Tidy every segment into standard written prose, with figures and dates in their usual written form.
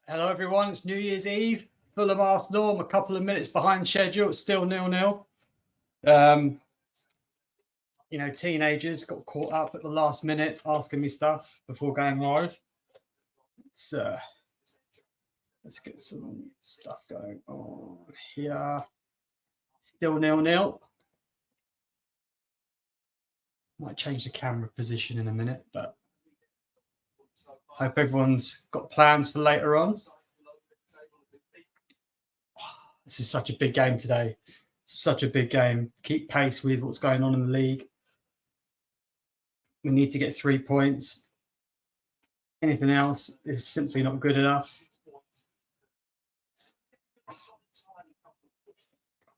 Hello, everyone. It's New Year's Eve. Fulham Arsenal. I'm a couple of minutes behind schedule. It's still 0-0. Teenagers got caught up at the last minute asking me stuff before going live. So let's get some stuff going on here. Still 0-0. Might change the camera position in a minute, but hope everyone's got plans for later on. This is such a big game today. Such a big game. Keep pace with what's going on in the league. We need to get 3 points. Anything else is simply not good enough.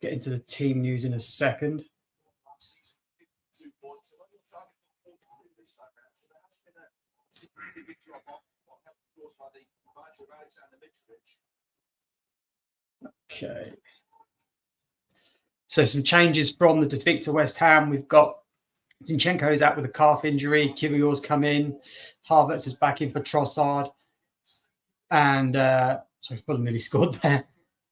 Get into the team news in a second. Okay. So some changes from the defeat to West Ham. We've got Zinchenko's out with a calf injury. Kiwior's come in. Havertz is back in for Trossard. And Fulham nearly scored there.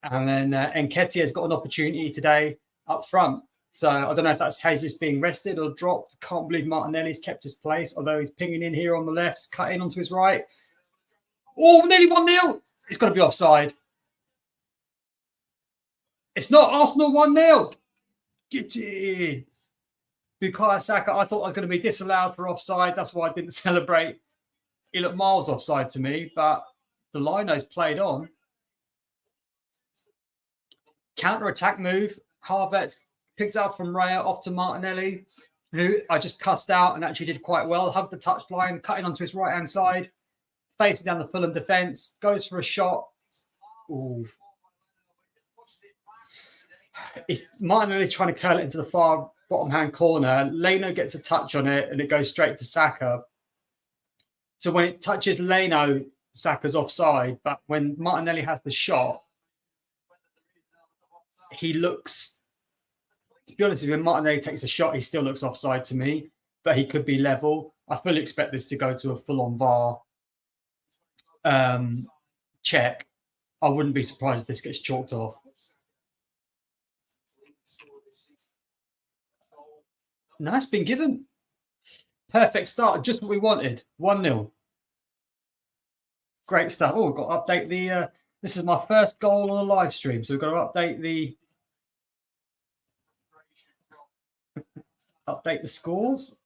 And then Nketiah's got an opportunity today up front. So I don't know if that's Jesus being rested or dropped. Can't believe Martinelli's kept his place, although he's pinging in here on the left, cutting onto his right. Oh, nearly 1-0. It's got to be offside. It's not. Arsenal 1-0. Get in. Bukayo Saka, I thought I was going to be disallowed for offside. That's why I didn't celebrate. He looked miles offside to me, but the lino's played on. Counter-attack move. Havertz picked up from Raya off to Martinelli, who I just cussed out and actually did quite well. Hugged the touchline, cutting onto his right-hand side, facing down the Fulham defence, goes for a shot. Ooh. Martinelli trying to curl it into the far bottom-hand corner. Leno gets a touch on it, and it goes straight to Saka. So when it touches Leno, Saka's offside. But when Martinelli has the shot, he looks, to be honest with you, when Martinelli takes a shot, he still looks offside to me, but he could be level. I fully expect this to go to a full-on VAR check. I wouldn't be surprised if this gets chalked off. No, it's been given. Perfect start, just what we wanted. 1-0. Great stuff. Oh, we've got to update the... this is my first goal on a live stream, so we've got to update the... update the scores.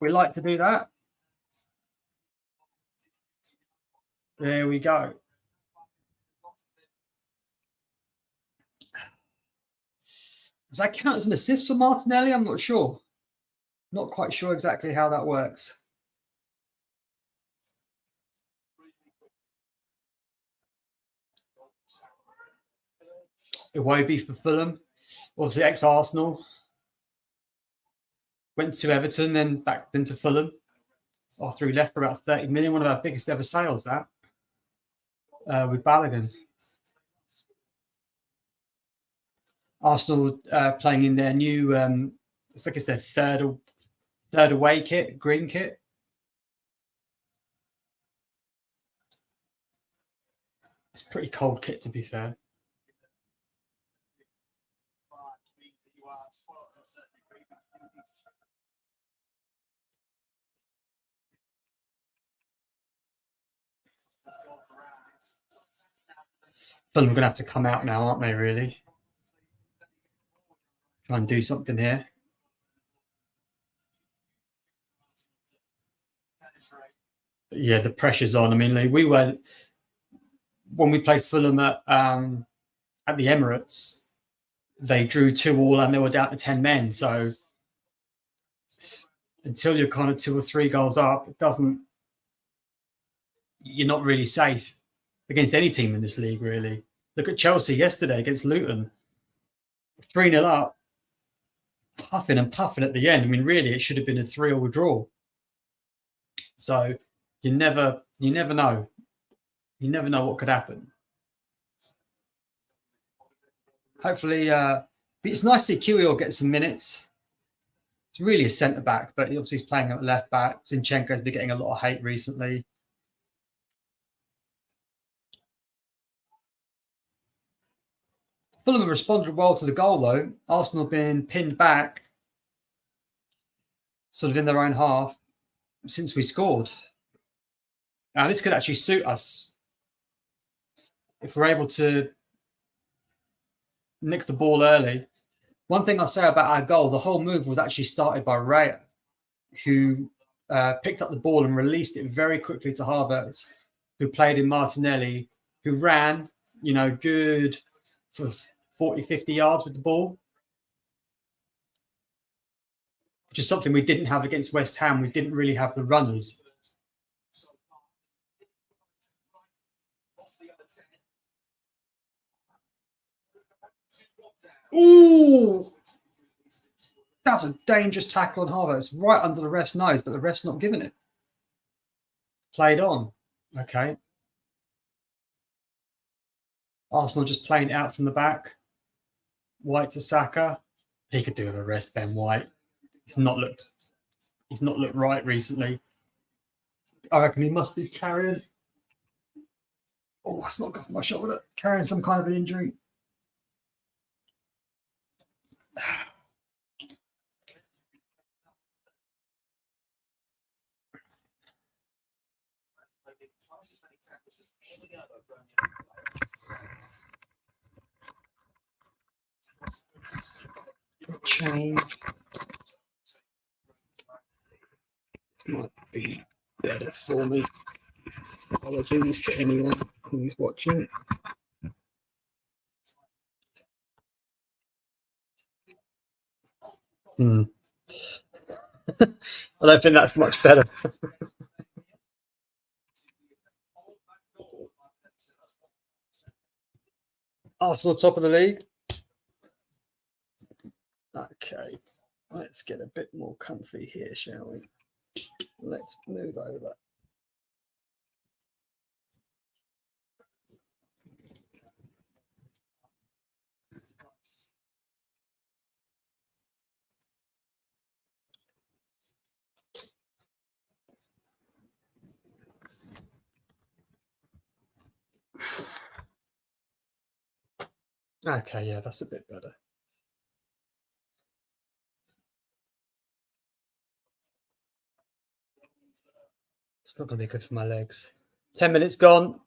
We like to do that. There we go. Does that count as an assist for Martinelli? I'm not sure. Not quite sure exactly how that works. Iwobi for Fulham. Obviously ex-Arsenal. Went to Everton, then back to Fulham. After he left for about 30 million. One of our biggest ever sales, that. With Balogun. Arsenal playing in their new, it's like it's their third away kit, green kit. It's a pretty cold kit, to be fair. Fulham are going to have to come out now, aren't they, really? Try and do something here. But yeah, the pressure's on. I mean, like, we were, when we played Fulham at the Emirates, they drew 2-2 and they were down to 10 men. So until you're kind of 2 or 3 goals up, you're not really safe against any team in this league, really. Look at Chelsea yesterday against Luton. 3-0 up, puffing and puffing at the end. I mean, really, it should have been a 3-3 draw. So you never know. You never know what could happen. Hopefully, it's nice to see Kiwior get some minutes. It's really a centre-back, but obviously he's playing at left-back. Zinchenko's been getting a lot of hate recently. Fulham responded well to the goal, though. Arsenal being pinned back, sort of in their own half, since we scored. Now, this could actually suit us if we're able to nick the ball early. One thing I'll say about our goal, the whole move was actually started by Raya, who picked up the ball and released it very quickly to Havertz, who played in Martinelli, who ran, good for 40, 50 yards with the ball, which is something we didn't have against West Ham. We didn't really have the runners. Ooh! That's a dangerous tackle on Havertz, right under the ref's nose, but the ref's not giving it. Played on. Okay. Arsenal just playing out from the back. White to Saka. He could do with a rest, Ben White. He's not looked right recently. I reckon he must be carrying. Oh, that's not good for my shoulder. Carrying some kind of an injury. Change. This might be better for me. Apologies to anyone who's watching. I don't think that's much better. Arsenal top of the league. Okay, let's get a bit more comfy here, shall we? Let's move over. Okay, yeah, that's a bit better. It's not going to be good for my legs. 10 minutes gone.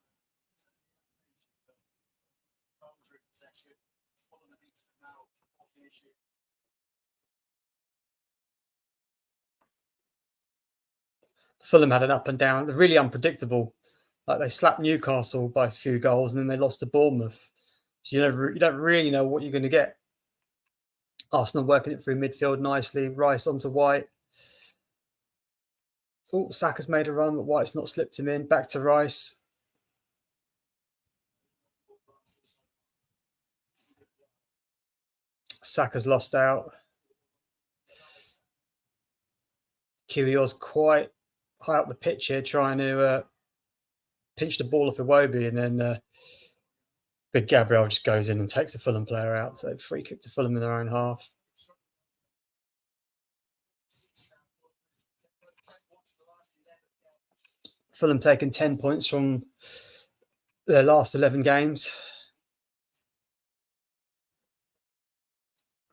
Fulham had an up and down. They're really unpredictable. Like they slapped Newcastle by a few goals and then they lost to Bournemouth. So you don't really know what you're going to get. Arsenal working it through midfield nicely. Rice onto White. Oh, Saka's made a run, but White's not slipped him in. Back to Rice. Saka's lost out. Kiwior's quite high up the pitch here, trying to pinch the ball off Iwobi, and then Big Gabriel just goes in and takes a Fulham player out. So free kick to Fulham in their own half. Fulham taking 10 points from their last 11 games.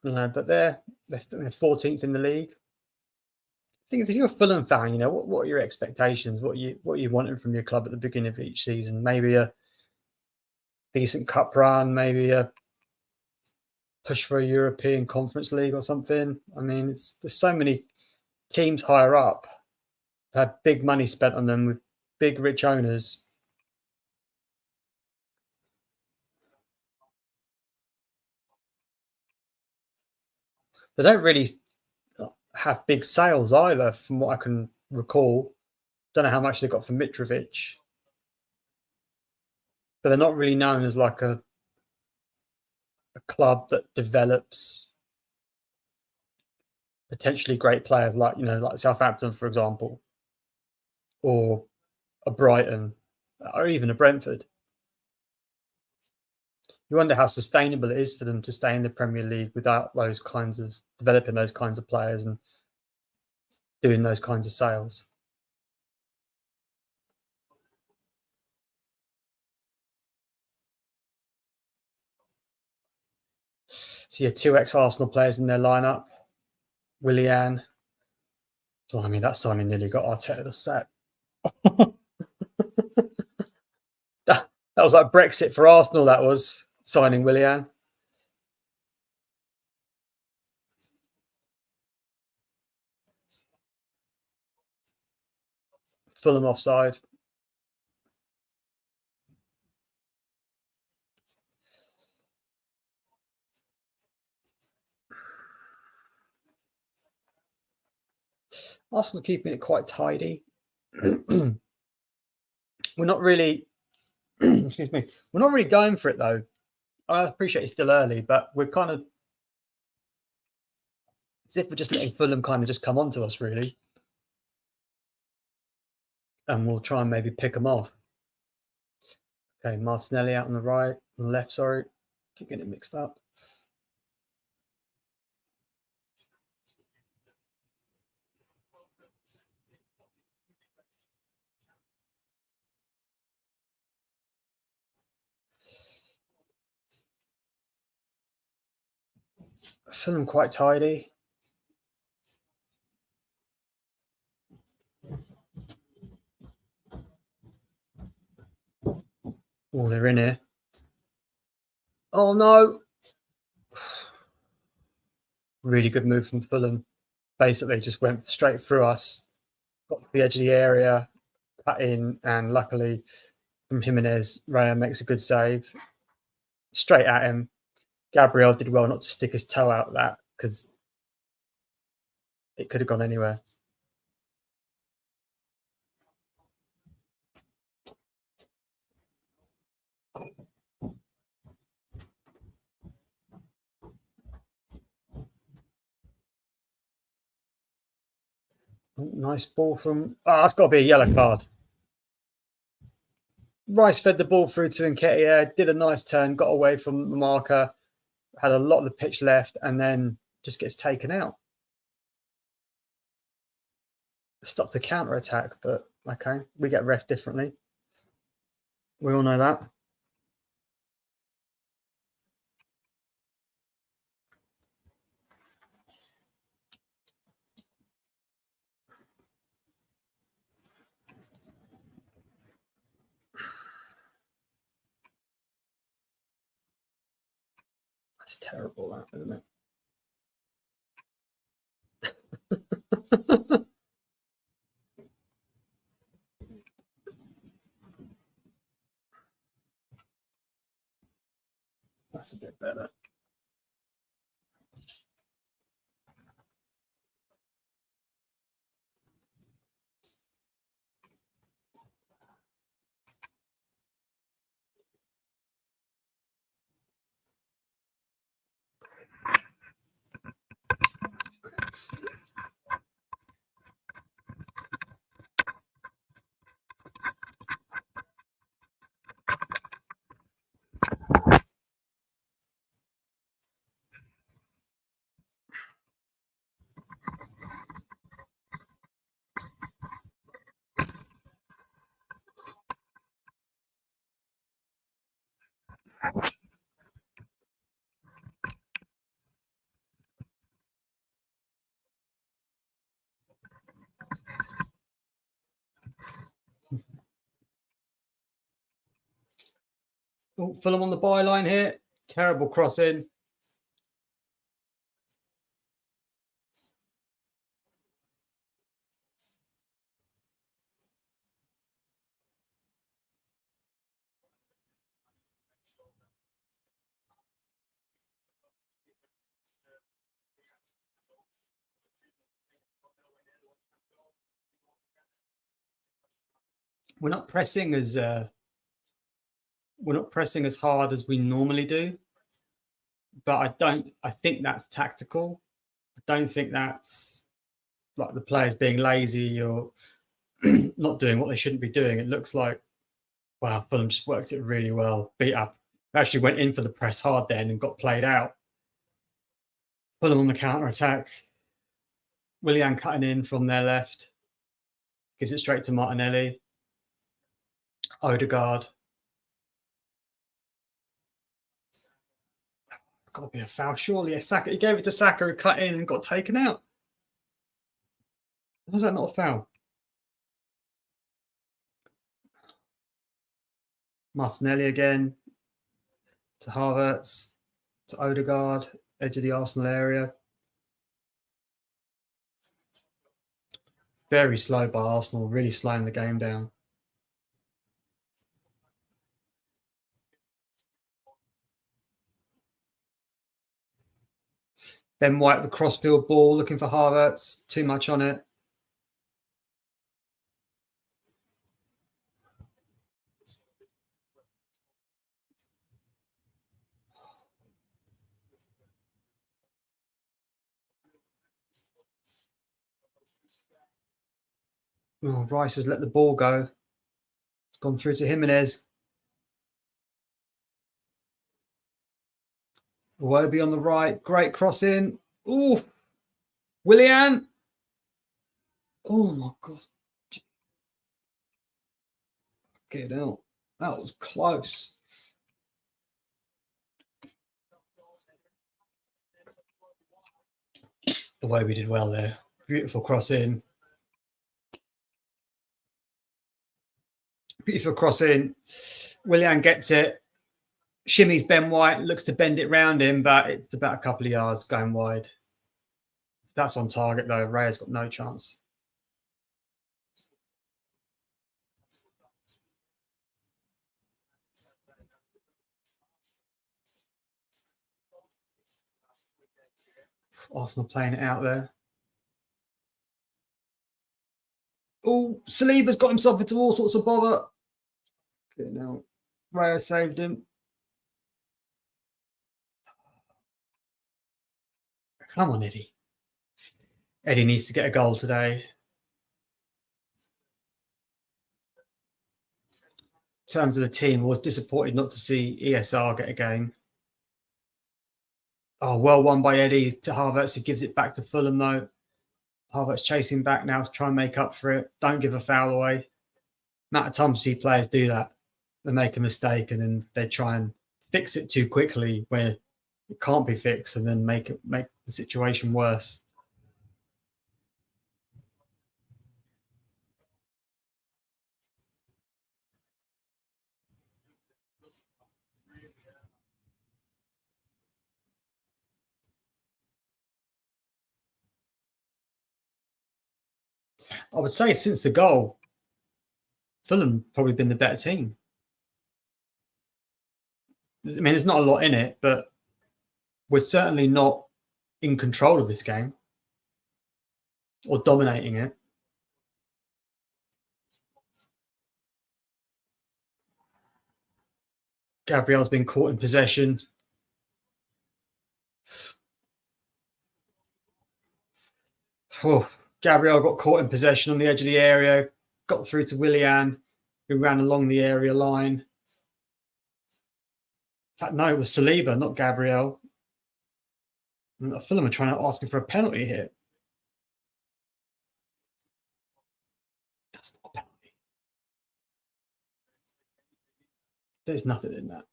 But they're 14th in the league. The thing is, if you're a Fulham fan, what are your expectations? What are you wanting from your club at the beginning of each season? Maybe a decent cup run, maybe a push for a European Conference League or something. I mean, there's so many teams higher up have big money spent on them with big rich owners. They don't really have big sales either, from what I can recall. Don't know how much they got for Mitrovic, but they're not really known as like a club that develops potentially great players, like like Southampton, for example, or a Brighton, or even a Brentford. You wonder how sustainable it is for them to stay in the Premier League without those kinds of developing those kinds of players and doing those kinds of sales. So your two ex-Arsenal players in their lineup, Willian. Blimey, that signing nearly got Arteta the sack. that was like Brexit for Arsenal, that was, signing Willian. Fulham offside. Arsenal keeping it quite tidy. We're not really, excuse me, we're not really going for it though. I appreciate it's still early, but we're kind of as if we're just letting Fulham kind of just come on to us, really. And we'll try and maybe pick them off. Okay, Martinelli out on the right, on the left, sorry. Keep getting it mixed up. Fulham quite tidy. Oh, they're in here. Oh, no. Really good move from Fulham. Basically, just went straight through us, got to the edge of the area, cut in, and luckily from Jimenez, Raya makes a good save. Straight at him. Gabriel did well not to stick his toe out that because it could have gone anywhere. Nice ball from... Oh, that's got to be a yellow card. Rice fed the ball through to Nketiah, did a nice turn, got away from the marker, had a lot of the pitch left, and then just gets taken out. Stopped a counter-attack, but okay, we get ref differently. We all know that. That's terrible, that, isn't it? That's a bit better. Oh, Fulham on the byline here. Terrible crossing. We're not pressing as hard as we normally do, but I think that's tactical. I don't think that's like the players being lazy or not doing what they shouldn't be doing. It looks like, wow, Fulham just worked it really well. Beat up. Actually went in for the press hard then and got played out. Fulham on the counter attack. Willian cutting in from their left. Gives it straight to Martinelli. Odegaard. Got to be a foul, surely. Saka, he gave it to Saka, who cut in and got taken out. Was that not a foul? Martinelli again to Havertz to Odegaard, edge of the Arsenal area. Very slow by Arsenal, really slowing the game down. Ben White, the crossfield ball, looking for Havertz. Too much on it. Oh, Rice has let the ball go. It's gone through to Jimenez. Iwobi on the right. Great cross in. Ooh. Willian. Oh, my God. Get out. That was close. Iwobi did well there. Beautiful cross in. Beautiful cross in. Willian gets it. Shimmies Ben White, looks to bend it round him, but it's about a couple of yards going wide. That's on target, though. Raya's got no chance. Arsenal playing it out there. Oh, Saliba's got himself into all sorts of bother. Okay, now Raya saved him. Come on, Eddie. Eddie needs to get a goal today. In terms of the team, I was disappointed not to see ESR get a game. Oh, well won by Eddie to Havertz. He gives it back to Fulham, though. Havertz chasing back now to try and make up for it. Don't give a foul away. Amount of times see players do that. They make a mistake and then they try and fix it too quickly where it can't be fixed and then make the situation worse. I would say since the goal, Fulham probably been the better team. I mean, there's not a lot in it, but we're certainly not in control of this game or dominating it. Gabriel's been caught in possession. Oh, Gabriel got caught in possession on the edge of the area, got through to Willian, who ran along the area line. In fact, no, it was Saliba, not Gabriel. And Fulham are trying to ask him for a penalty here. That's not a penalty. There's nothing in that.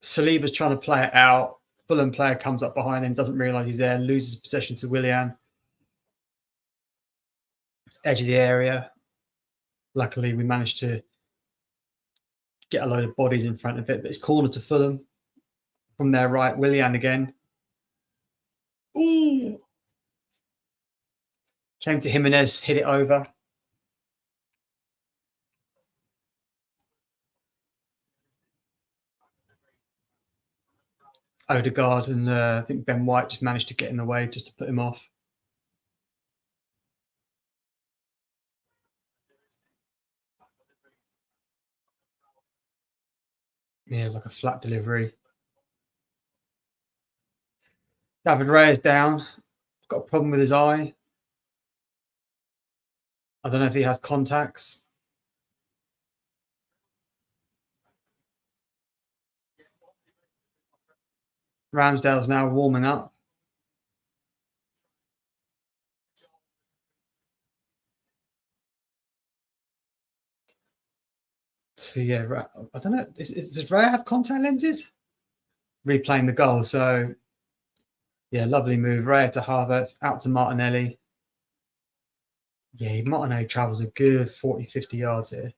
Saliba's trying to play it out. Fulham player comes up behind him, doesn't realise he's there, loses possession to Willian. Edge of the area. Luckily, we managed to get a load of bodies in front of it, but it's corner to Fulham. From their right, Willian again. Ooh! Came to Jimenez, hit it over. Odegaard and I think Ben White just managed to get in the way just to put him off. Yeah, it's like a flat delivery. David Raya's down. He's got a problem with his eye. I don't know if he has contacts. Ramsdale's now warming up. So yeah, I don't know. Does Raya have contact lenses? replaying the goal. So, yeah, lovely move. Right to Havertz, out to Martinelli. Yeah, Martinelli travels a good 40, 50 yards here.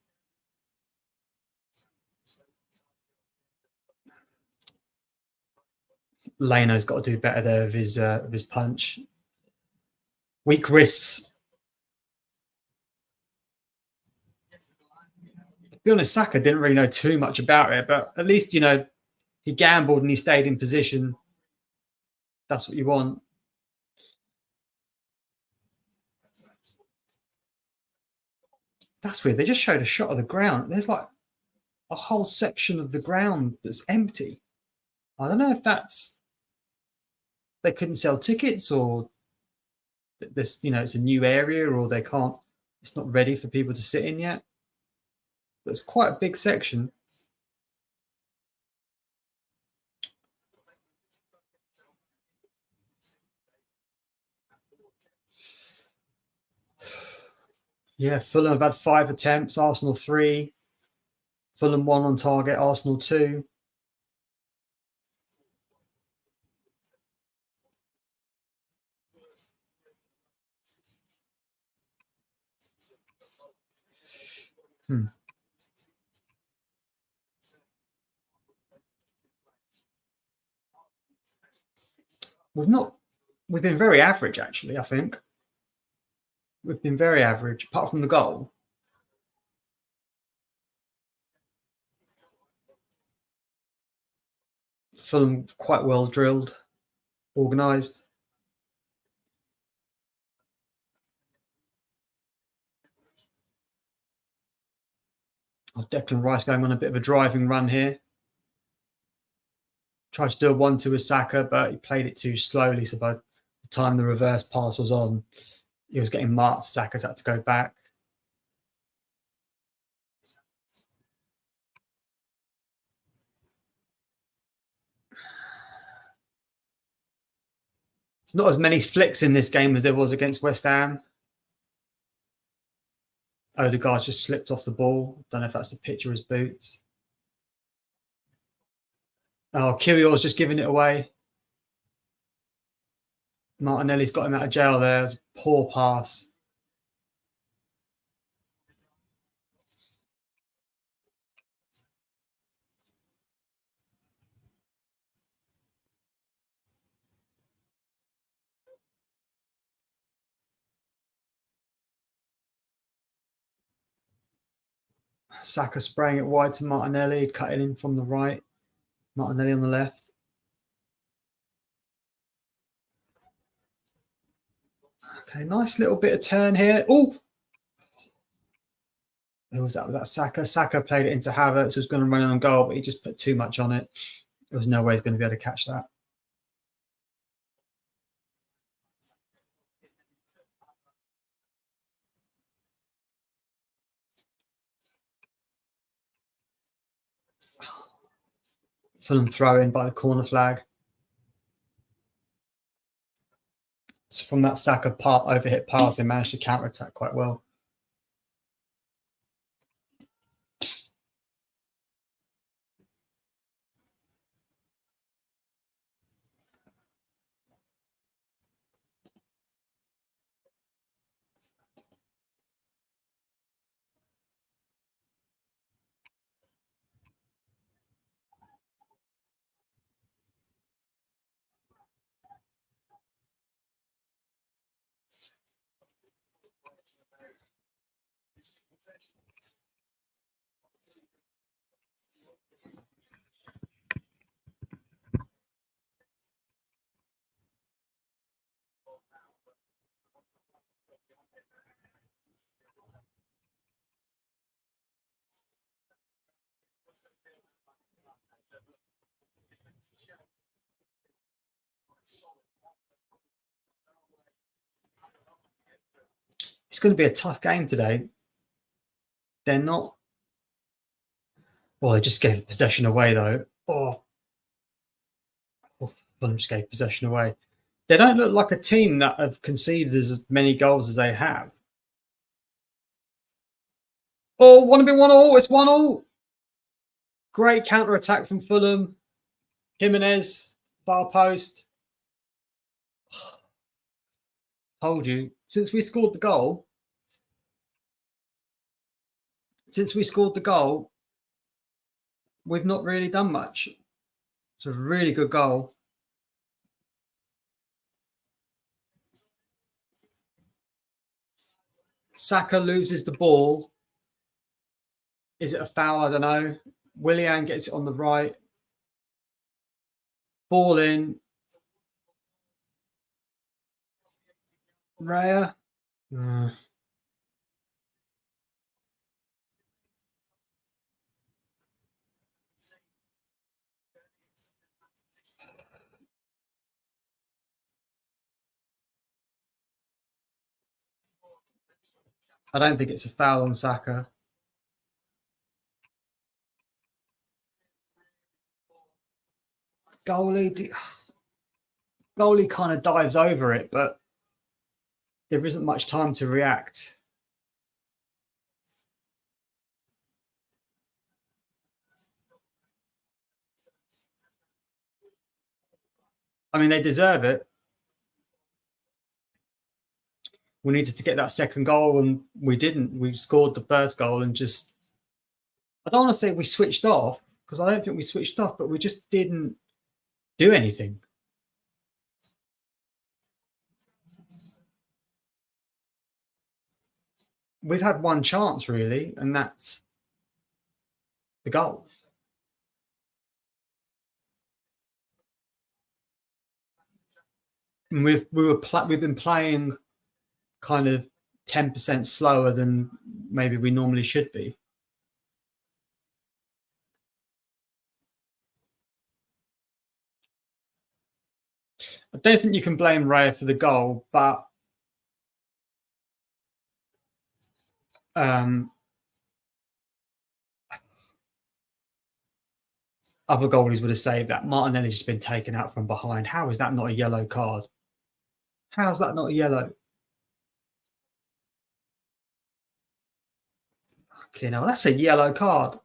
Leno's got to do better there with his punch. Weak wrists. To be honest, Saka didn't really know too much about it, but at least, you know, he gambled and he stayed in position. That's what you want. That's weird. They just showed a shot of the ground. There's like a whole section of the ground that's empty. I don't know if that's they couldn't sell tickets or this, you know, it's a new area or they can't, it's not ready for people to sit in yet. But it's quite a big section. Yeah, Fulham have had 5 attempts, Arsenal 3. Fulham 1 on target, Arsenal 2. We've been very average, actually, I think. We've been very average, apart from the goal. Fulham quite well drilled, organised. Oh, Declan Rice going on a bit of a driving run here. Tried to do a 1-2 with Saka, but he played it too slowly. So by the time the reverse pass was on, he was getting marked. Saka's had to go back. There's not as many flicks in this game as there was against West Ham. Odegaard just slipped off the ball. Don't know if that's a pitch or his boots. Oh, Kyrgios's just giving it away. Martinelli's got him out of jail there. It's a poor pass. Saka spraying it wide to Martinelli, cutting in from the right. Martinelli on the left. Okay, nice little bit of turn here. Oh, who was that? Was that Saka? Saka played it into Havertz, who was going to run on goal, but he just put too much on it. There was no way he's going to be able to catch that. Fulham throw in by the corner flag. So from that Saka overhit pass, they managed to counter attack quite well. It's going to be a tough game today. They're not. Well, they just gave possession away, though. Fulham just gave possession away. They don't look like a team that have conceded as many goals as they have. Oh, 1-1 all. It's 1-1. Great counter attack from Fulham. Jimenez, far post. Told you. Since we scored the goal, we've not really done much. It's a really good goal. Saka loses the ball. Is it a foul? I don't know. Willian gets it on the right. Ball in. Raya. I don't think it's a foul on Saka. Goalie kind of dives over it, but there isn't much time to react. I mean, they deserve it. We needed to get that second goal, and we didn't. We scored the first goal and just, I don't want to say we switched off, because I don't think we switched off, but we just didn't do anything. We've had one chance, really, and that's the goal. And we've been playing kind of 10% slower than maybe we normally should be. I don't think you can blame Raya for the goal, but other goalies would have saved that. Martinelli's just been taken out from behind. How is that not a yellow card? How's that not a yellow? Okay, now that's a yellow card.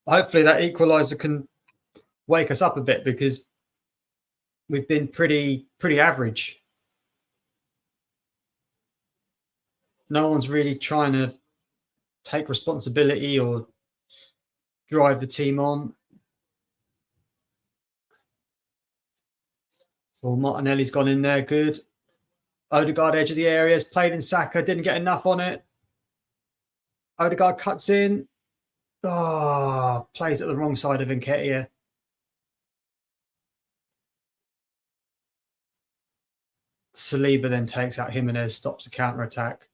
Hopefully that equaliser can wake us up a bit, because we've been pretty average. No one's really trying to take responsibility or drive the team on. Well, Martinelli's gone in there, good. Odegaard, edge of the areas, played in Saka, didn't get enough on it. Odegaard cuts in. Oh, plays at the wrong side of Nketiah. Saliba then takes out Jimenez, stops the counter-attack.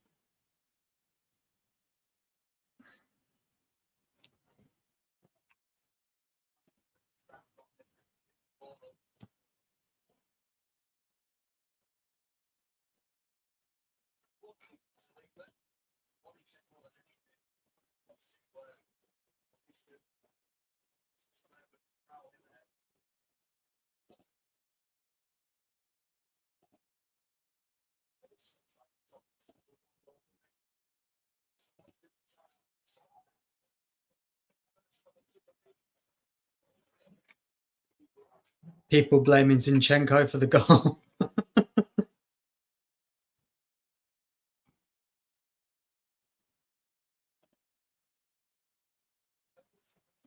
People blaming Zinchenko for the goal.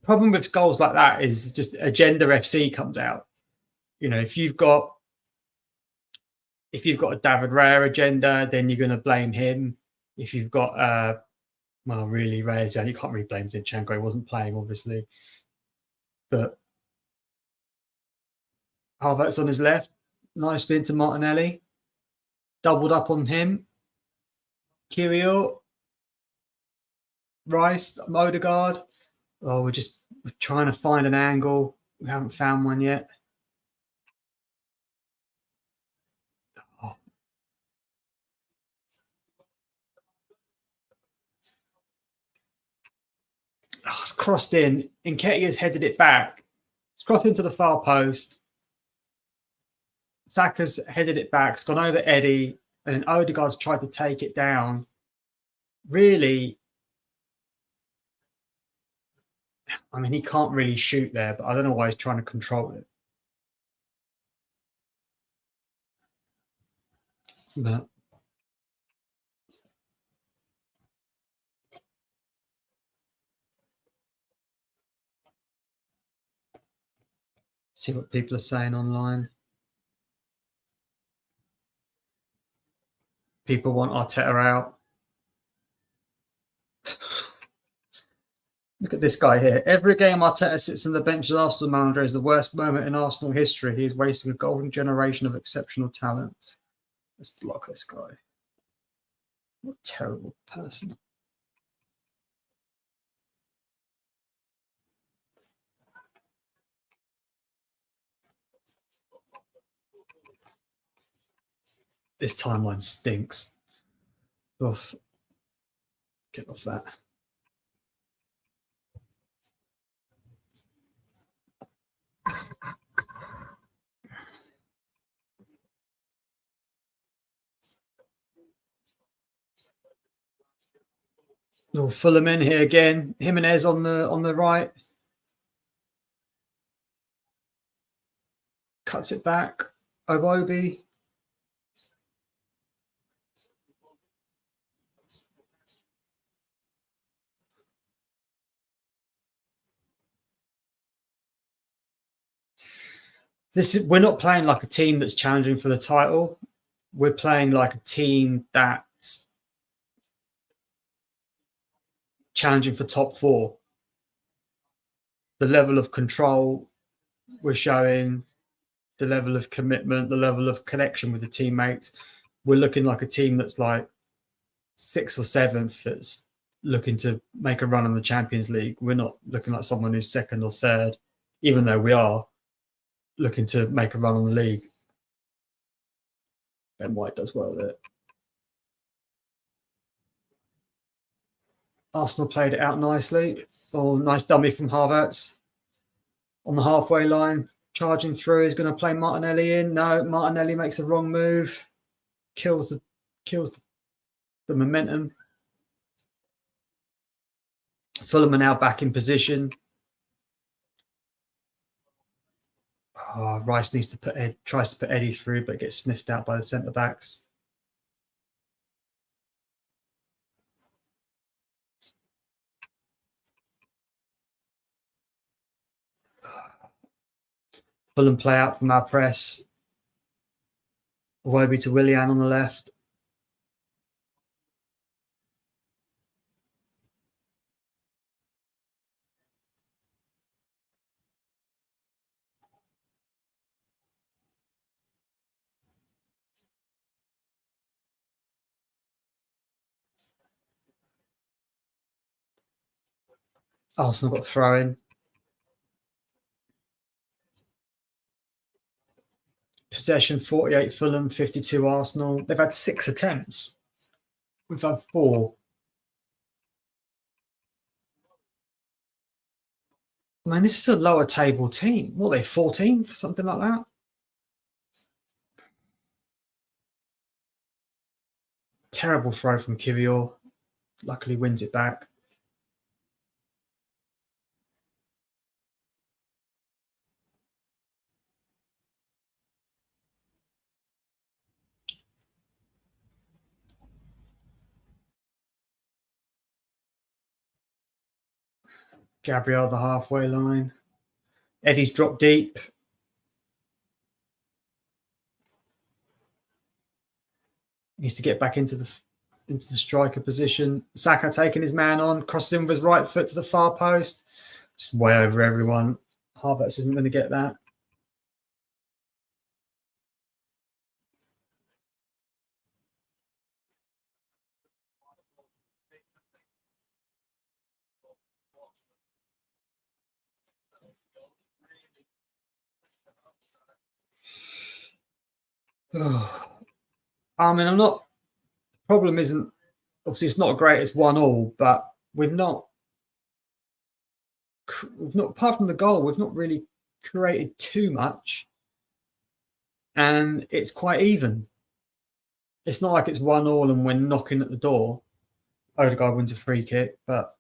Problem with goals like that is just Agenda FC comes out. You know, if you've got a David Raya agenda, then you're going to blame him. If you've got well, really, Raya's, you can't really blame Zinchenko. He wasn't playing, obviously. But Havertz on his left, nicely into Martinelli. Doubled up on him. Kirill. Rice, Odegaard. Oh, we're trying to find an angle. We haven't found one yet. Oh. Oh, it's crossed in. Nketiah's headed it back. It's crossed into the far post. Saka's headed it back, it's gone over Eddie, and then Odegaard's tried to take it down. Really, I mean, he can't really shoot there, but I don't know why he's trying to control it. But see what people are saying online. People want Arteta out. Look at this guy here. Every game Arteta sits on the bench as Arsenal manager is the worst moment in Arsenal history. He is wasting a golden generation of exceptional talent. Let's block this guy. What a terrible person. This timeline stinks. Oof. Get off that. Oh, Fulham in here again. Jimenez on the right. Cuts it back. Owobi. We're not playing like a team that's challenging for the title. We're playing like a team that's challenging for top four. The level of control we're showing, the level of commitment, the level of connection with the teammates. We're looking like a team that's like 6th or 7th that's looking to make a run in the Champions League. We're not looking like someone who's 2nd or 3rd, even though we are looking to make a run on the league. Ben White does well with it. Arsenal played it out nicely. Oh, nice dummy from Havertz on the halfway line. Charging through, he's going to play Martinelli in. No, Martinelli makes the wrong move. Kills the momentum. Fulham are now back in position. Oh, Rice tries to put Eddie through, but gets sniffed out by the centre backs. Fulham play out from our press. Iwobi to Willian on the left. Arsenal got throw in. Possession 48 Fulham, 52 Arsenal. They've had 6 attempts. We've had 4. I mean, this is a lower table team. What are they, 14th? Something like that? Terrible throw from Kiwior. Luckily wins it back. Gabriel, the halfway line. Eddie's dropped deep. Needs to get back into the striker position. Saka taking his man on, crossing with his right foot to the far post. Just way over everyone. Havertz isn't going to get that. I mean, the problem isn't, obviously it's not great, it's 1-1, but we've not, apart from the goal, we've not really created too much. and it's quite even. It's not like it's 1-1 and we're knocking at the door. Odegaard wins a free kick, but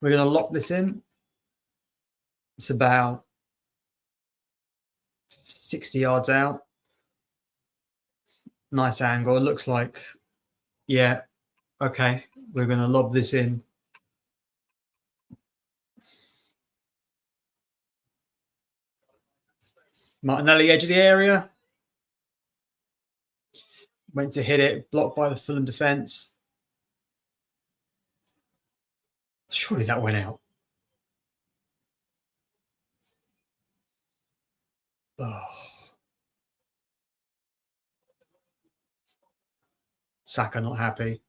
we're going to lock this in. It's about 60 yards out. Nice angle. It looks like, yeah, okay. We're going to lob this in. Martinelli, edge of the area. Went to hit it, blocked by the Fulham defence. Surely that went out. Oh. Saka not happy.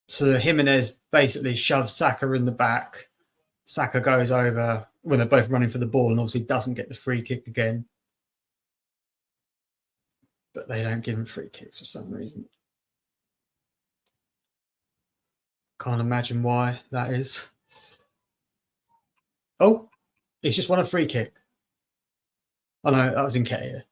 So Jimenez basically shoves Saka in the back. Saka goes over when they're both running for the ball and obviously doesn't get the free kick again. But they don't give him free kicks for some reason. Can't imagine why that is. Oh, he's just won a free kick. Oh no, that was Nketiah.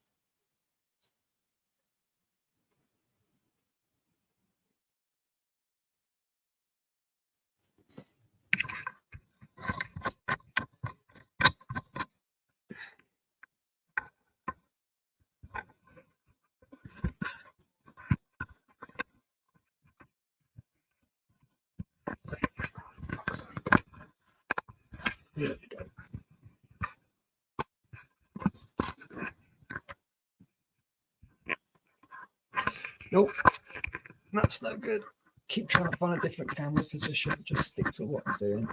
Here we go. Nope, that's no good. Keep trying to find a different camera position. Just stick to what I'm doing.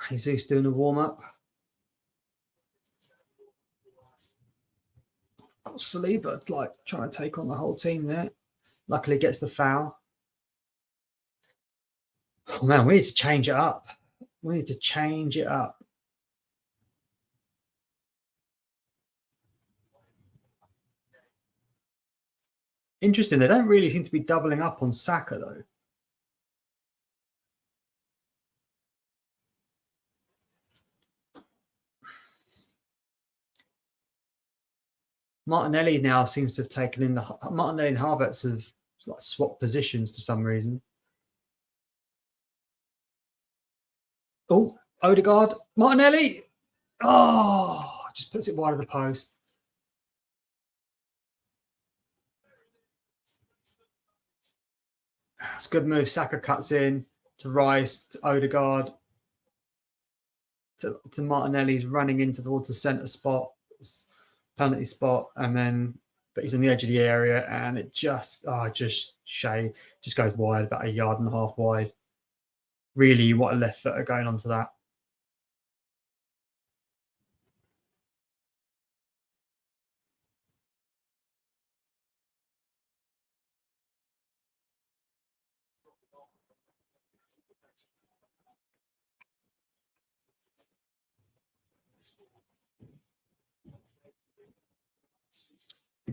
Jesus doing a warm-up. Got Saliba like trying to take on the whole team there. Luckily gets the foul. Oh man, we need to change it up. We need to change it up. Interesting. They don't really seem to be doubling up on Saka though. Martinelli now seems to have taken in the Martinelli and Havertz have like swapped positions for some reason. Oh, Odegaard, Martinelli. Oh, just puts it wide of the post. It's a good move. Saka cuts in to Rice, to Odegaard, to Martinelli's running into towards the centre spot, penalty spot, and then but he's on the edge of the area, and it just goes wide, about 1.5 yards wide. Really, what a left footer going onto that.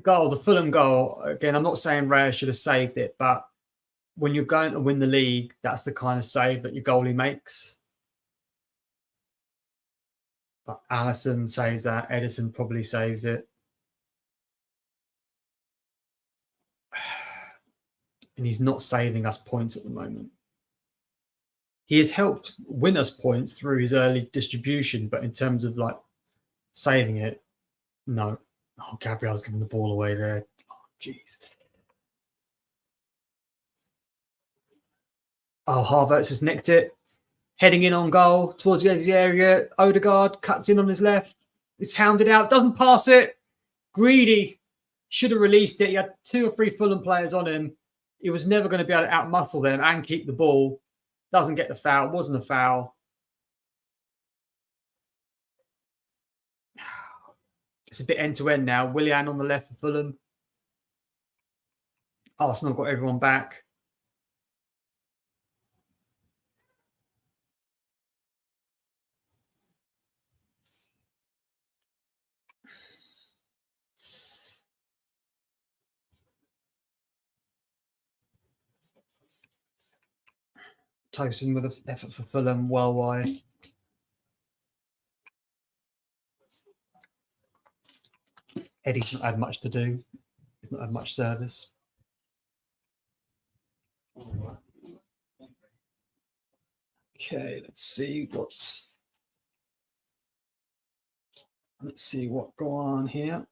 The Fulham goal, again, I'm not saying Raya should have saved it, but when you're going to win the league, that's the kind of save that your goalie makes. But Alisson saves that. Edison probably saves it. And he's not saving us points at the moment. he has helped win us points through his early distribution, but in terms of like saving it, no. Oh, Gabriel's giving the ball away there. Oh, jeez. Oh, Havertz has nicked it. Heading in on goal towards the edge of the area. Odegaard cuts in on his left. It's hounded out. Doesn't pass it. Greedy. Should have released it. He had 2 or 3 Fulham players on him. He was never going to be able to outmuscle them and keep the ball. Doesn't get the foul. Wasn't a foul. It's a bit end-to-end now. Willian on the left for Fulham. Arsenal got everyone back. Tosin with an effort for Fulham, well wide. Eddie's not had much to do. He's not had much service. Okay, let's see what go on here.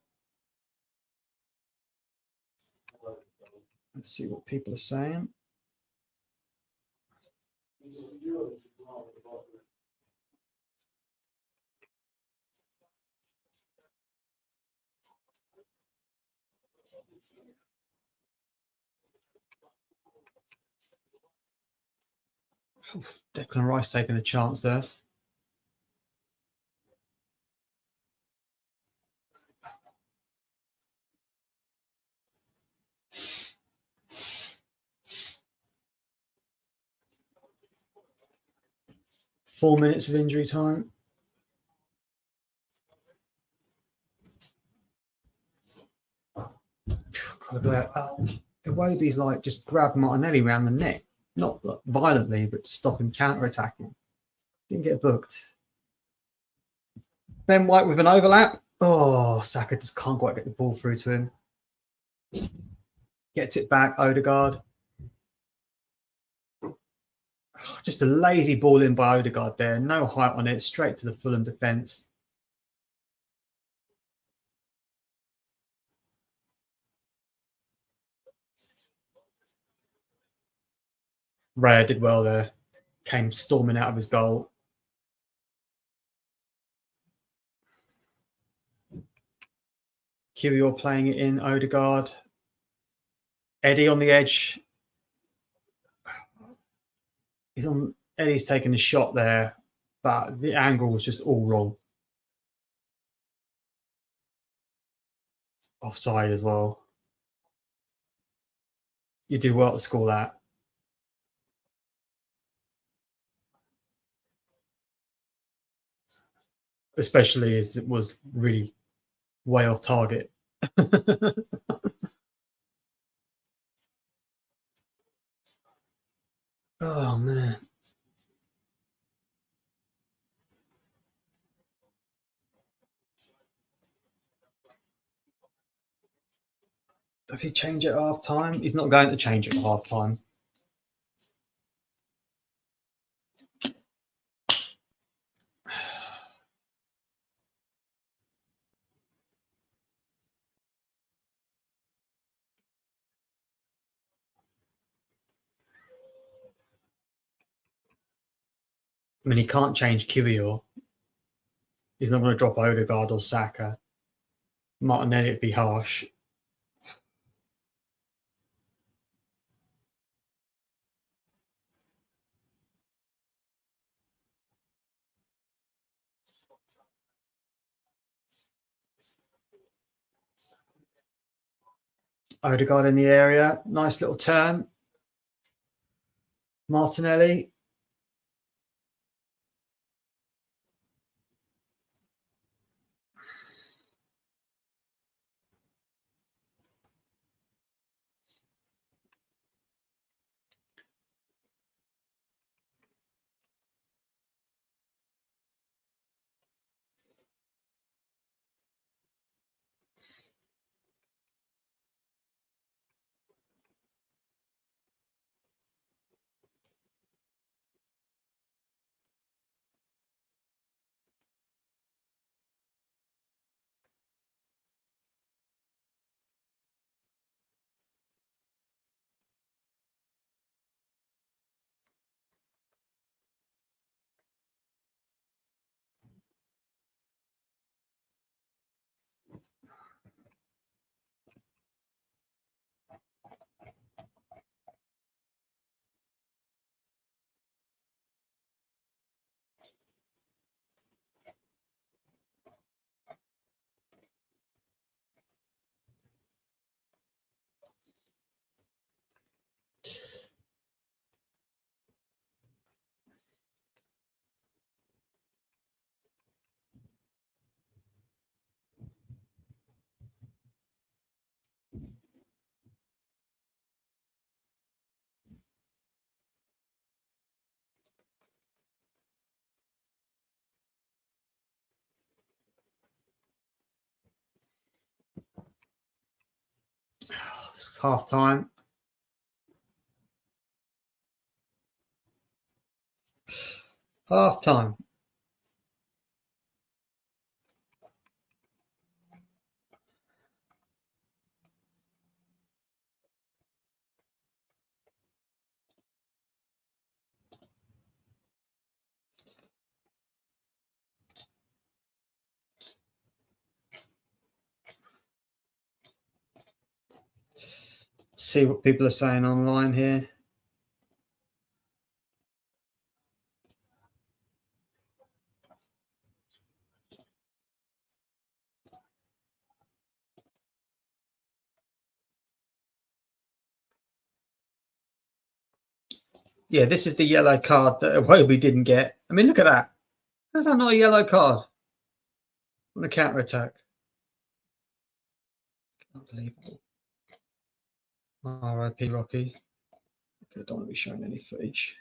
Let's see what people are saying. Declan Rice taking a chance there. Four minutes of injury time. Iwobi's like just grabbed Martinelli around the neck, not violently, but to stop him counter-attacking. Didn't get booked. Ben White with an overlap. Oh, Saka just can't quite get the ball through to him. Gets it back, Odegaard. Just a lazy ball in by Odegaard there. No height on it. Straight to the Fulham defence. Raya did well there. Came storming out of his goal. Kiwior playing it in. Odegaard. Eddie on the edge. Eddie's taking a shot there, but the angle was just all wrong. Offside as well. You do well to score that. Especially as it was really way off target. Oh, man. Does he change at half time? He's not going to change at half time. I mean, he can't change Kiwior. He's not going to drop Odegaard or Saka. Martinelli would be harsh. Odegaard in the area. Nice little turn. Martinelli. It's half time. Half time. See what people are saying online here. Yeah, this is the yellow card that Iwobi didn't get. I mean, look at that. How's that not a yellow card on a counter attack? Unbelievable. R.I.P. Rocky. Okay, don't want to be showing any footage.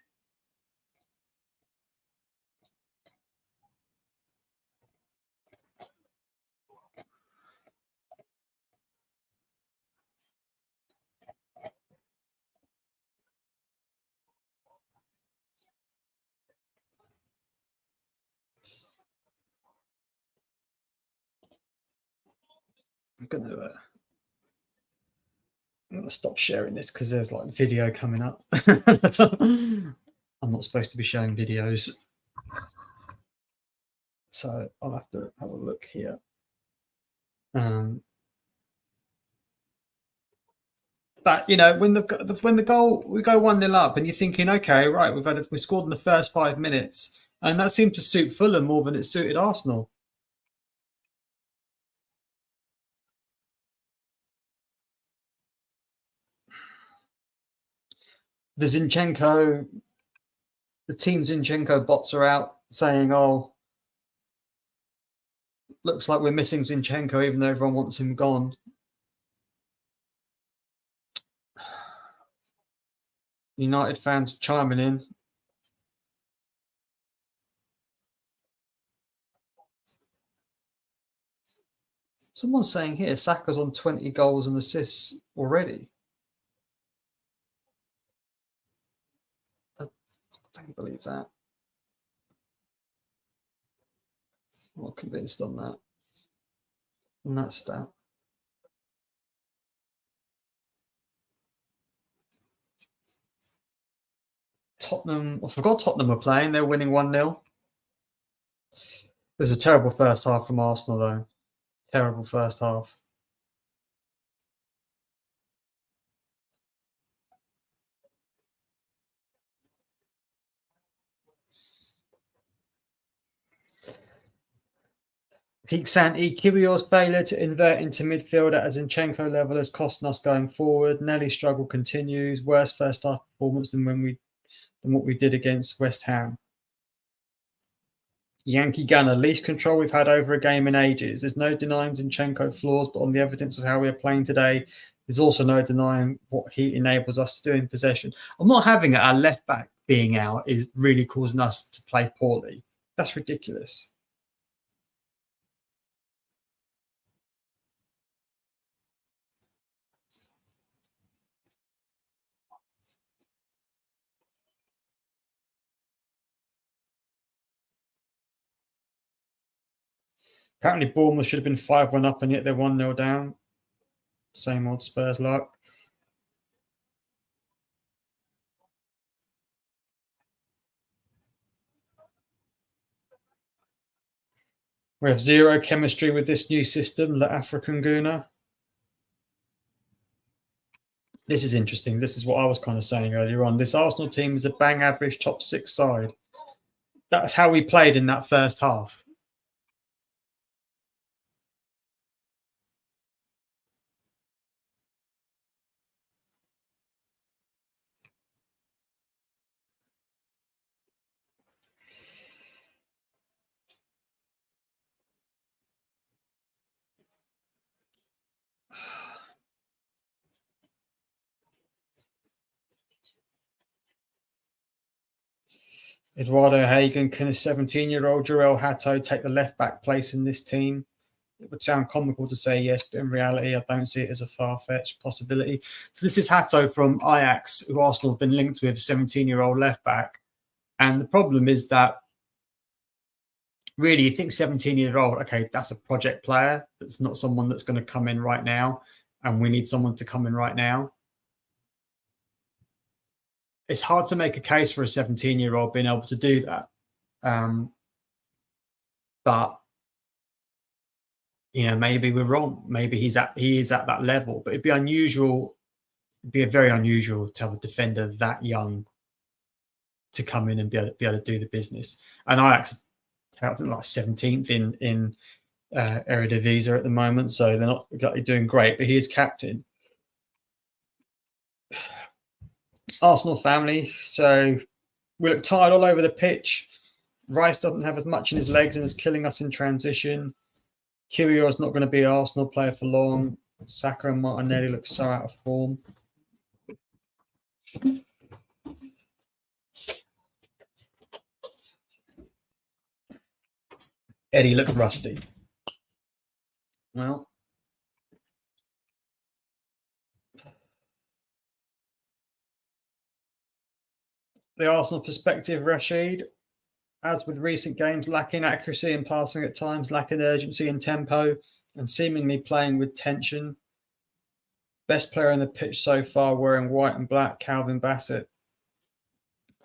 I'm gonna stop sharing this because there's like video coming up. I'm not supposed to be showing videos, so I'll have to have a look here. But you know, when the goal, we go 1-0 up, and you're thinking, okay, right, we scored in the first 5 minutes, and that seemed to suit Fulham more than it suited Arsenal. The Team Zinchenko bots are out saying, "Oh, looks like we're missing Zinchenko, even though everyone wants him gone." United fans chiming in. Someone's saying here, Saka's on 20 goals and assists already. I don't believe that. I'm not convinced on that. On that stat. Tottenham, I forgot Tottenham were playing. They're winning 1-0. It was a terrible first half from Arsenal, though. Terrible first half. Peak Santi, Kiwior's failure to invert into midfield at a Zinchenko level is costing us going forward. Nelly's struggle continues. Worse first half performance than what we did against West Ham. Yankee Gunner, least control we've had over a game in ages. There's no denying Zinchenko flaws, but on the evidence of how we are playing today, there's also no denying what he enables us to do in possession. I'm not having it. Our left back being out is really causing us to play poorly. That's ridiculous. Apparently, Bournemouth should have been 5-1 up, and yet they're 1-0 down. Same old Spurs luck. We have zero chemistry with this new system, the African Guna. This is interesting. This is what I was kind of saying earlier on. This Arsenal team is a bang average top 6 side. That's how we played in that first half. Eduardo Hagen, can a 17-year-old Jarell Hatto take the left back place in this team? It would sound comical to say yes, but in reality, I don't see it as a far-fetched possibility. So this is Hato from Ajax, who Arsenal have been linked with, 17-year-old left-back. And the problem is that really, you think 17-year-old, okay, that's a project player. That's not someone that's going to come in right now, and we need someone to come in right now. It's hard to make a case for a 17-year-old being able to do that. But maybe we're wrong. Maybe he is at that level. But it'd be unusual. It'd be very unusual to have a defender that young to come in and be able to do the business. And Ajax, I think, like 17th in Eredivisie at the moment, so they're not exactly doing great. But he is captain. Arsenal family. So we look tired all over the pitch. Rice doesn't have as much in his legs and is killing us in transition. Kiwior is not going to be an Arsenal player for long. Saka and Martinelli look so out of form. Eddie looked rusty. Well, the Arsenal perspective, Rashid, as with recent games, lacking accuracy in passing at times, lacking urgency and tempo, and seemingly playing with tension. Best player on the pitch so far wearing white and black, Calvin Bassett.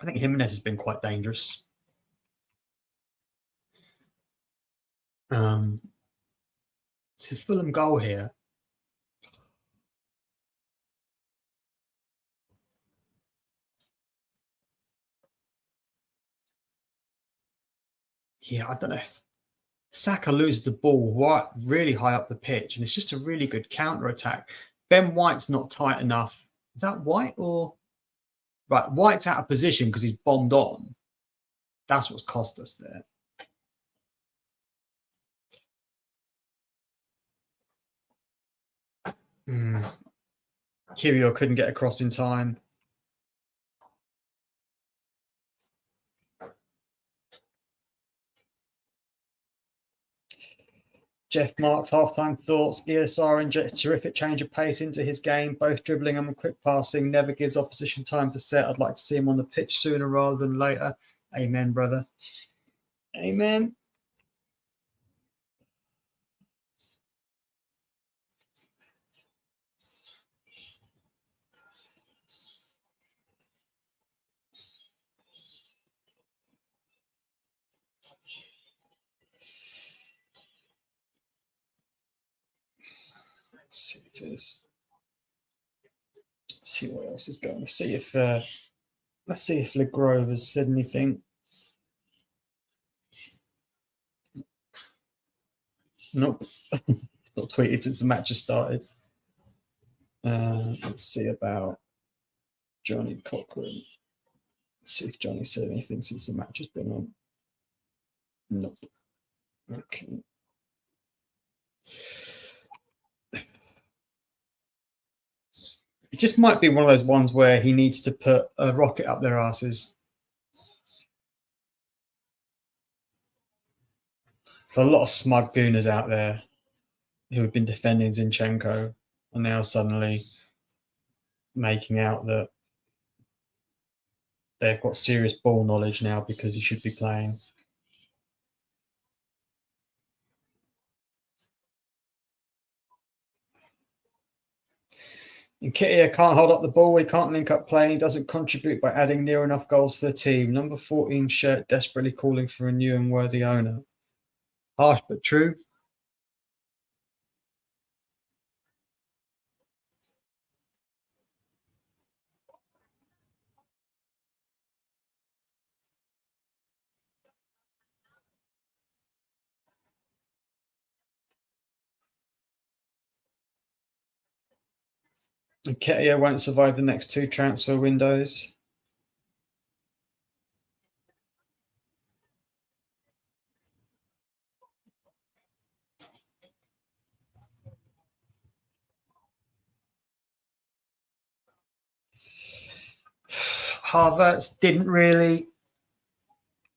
I think Jimenez has been quite dangerous. It's his Fulham goal here. Yeah, I don't know. Saka loses the ball really high up the pitch, and it's just a really good counter attack. Ben White's not tight enough. Is that White or right? White's out of position because he's bombed on. That's what's cost us there. Kiwior couldn't get across in time. Jeff Marks, halftime thoughts. ESR injects terrific change of pace into his game, both dribbling and quick passing, never gives opposition time to set. I'd like to see him on the pitch sooner rather than later. Amen, brother. Amen. See if there's, see what else is going. See if let's see if LeGrove has said anything. Nope. It's not tweeted since the match has started. Let's see about Johnny Cochran. Let's see if Johnny said anything since the match has been on. Nope. Okay. It just might be one of those ones where he needs to put a rocket up their asses. So a lot of smug gooners out there who have been defending Zinchenko are now suddenly making out that they've got serious ball knowledge now because he should be playing. Nketiah can't hold up the ball. He can't link up play. He doesn't contribute by adding near enough goals to the team. Number 14 shirt desperately calling for a new and worthy owner. Harsh but true. Nketiah won't survive the next two transfer windows. Havertz didn't really,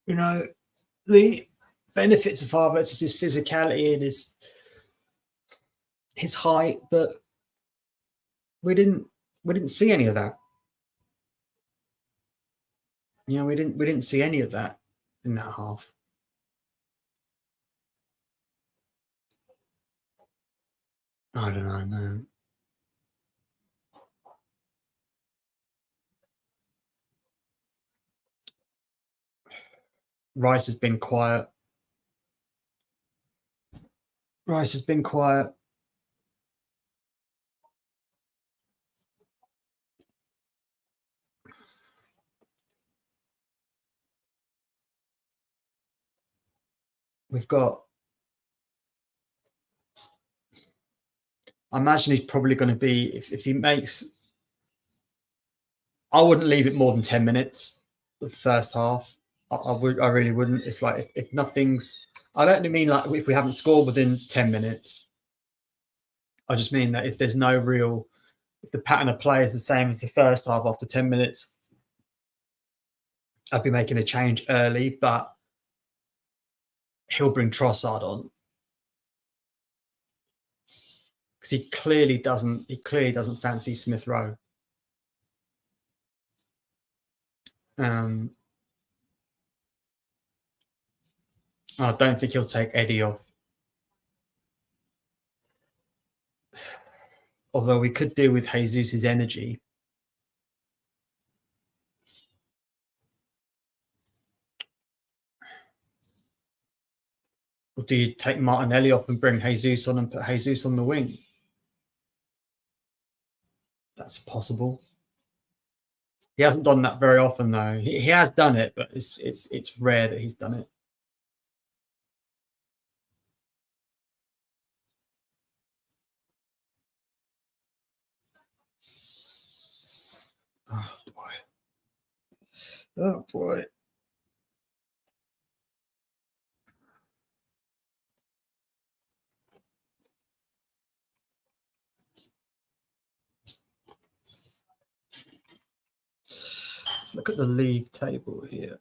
the benefits of Havertz is his physicality and his his height, but we didn't see any of that. You know, we didn't see any of that in that half. I don't know, man. Rice has been quiet. Rice has been quiet. We've got. I imagine he's probably going to be if he makes. I wouldn't leave it more than 10 minutes. The first half, I really wouldn't. It's like if nothing's. I don't mean like if we haven't scored within 10 minutes. I just mean that if there's no real, if the pattern of play is the same as the first half after 10 minutes, I'd be making a change early, but he'll bring Trossard on because he clearly doesn't fancy Smith Rowe. I don't think he'll take Eddie off. Although we could do with Jesus's energy. Or do you take Martinelli off and bring Jesus on and put Jesus on the wing? That's possible. He hasn't done that very often, though. He has done it, but it's rare that he's done it. Oh boy! Oh boy! Let's look at the league table here.